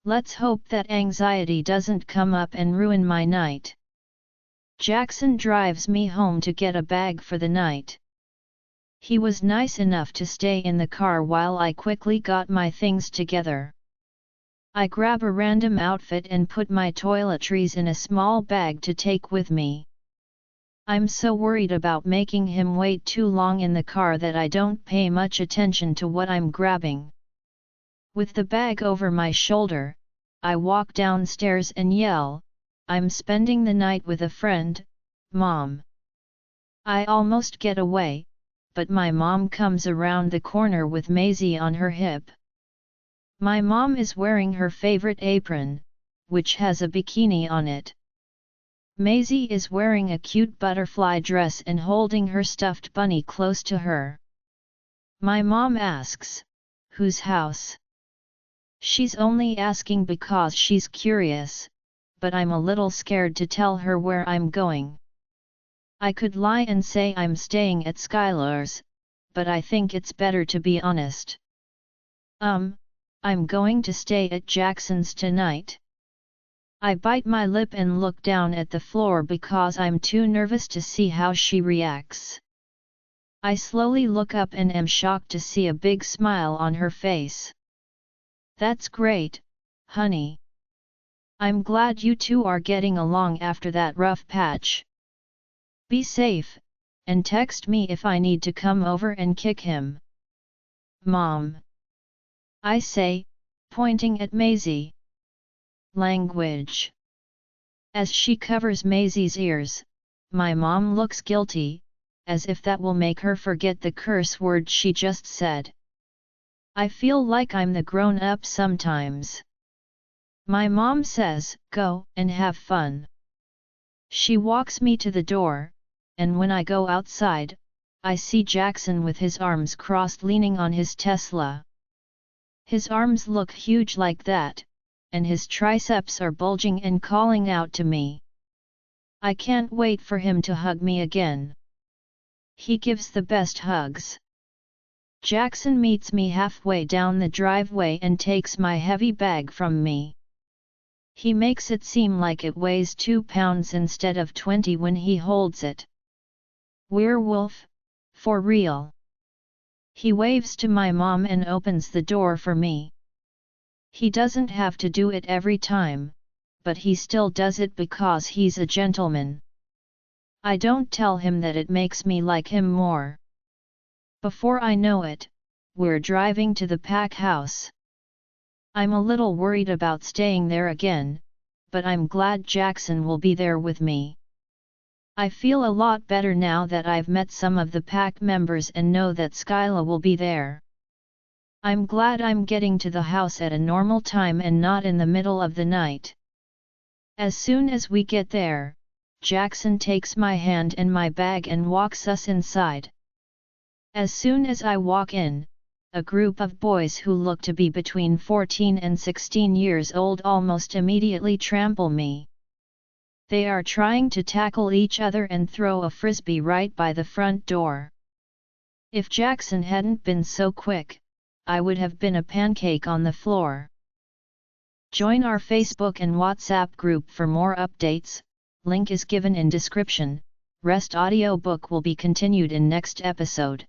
A: Let's hope that anxiety doesn't come up and ruin my night. Jackson drives me home to get a bag for the night. He was nice enough to stay in the car while I quickly got my things together. I grab a random outfit and put my toiletries in a small bag to take with me. I'm so worried about making him wait too long in the car that I don't pay much attention to what I'm grabbing. With the bag over my shoulder, I walk downstairs and yell, "I'm spending the night with a friend, Mom." I almost get away, but my mom comes around the corner with Maisie on her hip. My mom is wearing her favorite apron, which has a bikini on it. Maisie is wearing a cute butterfly dress and holding her stuffed bunny close to her. My mom asks, "Whose house?" She's only asking because she's curious, but I'm a little scared to tell her where I'm going. I could lie and say I'm staying at Skylar's, but I think it's better to be honest. I'm going to stay at Jackson's tonight. I bite my lip and look down at the floor because I'm too nervous to see how she reacts. I slowly look up and am shocked to see a big smile on her face. "That's great, honey. I'm glad you two are getting along after that rough patch. Be safe, and text me if I need to come over and kick him." "Mom," I say, pointing at Maisie. "Language." As she covers Maisie's ears, my mom looks guilty, as if that will make her forget the curse word she just said. I feel like I'm the grown-up sometimes. My mom says, "Go and have fun." She walks me to the door, and when I go outside, I see Jackson with his arms crossed leaning on his Tesla. His arms look huge like that, and his triceps are bulging and calling out to me. I can't wait for him to hug me again. He gives the best hugs. Jackson meets me halfway down the driveway and takes my heavy bag from me. He makes it seem like it weighs 2 pounds instead of 20 when he holds it. "Werewolf, for real." He waves to my mom and opens the door for me. He doesn't have to do it every time, but he still does it because he's a gentleman. I don't tell him that it makes me like him more. Before I know it, we're driving to the pack house. I'm a little worried about staying there again, but I'm glad Jackson will be there with me. I feel a lot better now that I've met some of the pack members and know that Skyla will be there. I'm glad I'm getting to the house at a normal time and not in the middle of the night. As soon as we get there, Jackson takes my hand and my bag and walks us inside. As soon as I walk in, a group of boys who look to be between 14 and 16 years old almost immediately trample me. They are trying to tackle each other and throw a frisbee right by the front door. If Jackson hadn't been so quick, I would have been a pancake on the floor. Join our Facebook and WhatsApp group for more updates, link is given in description. Rest audiobook will be continued in next episode.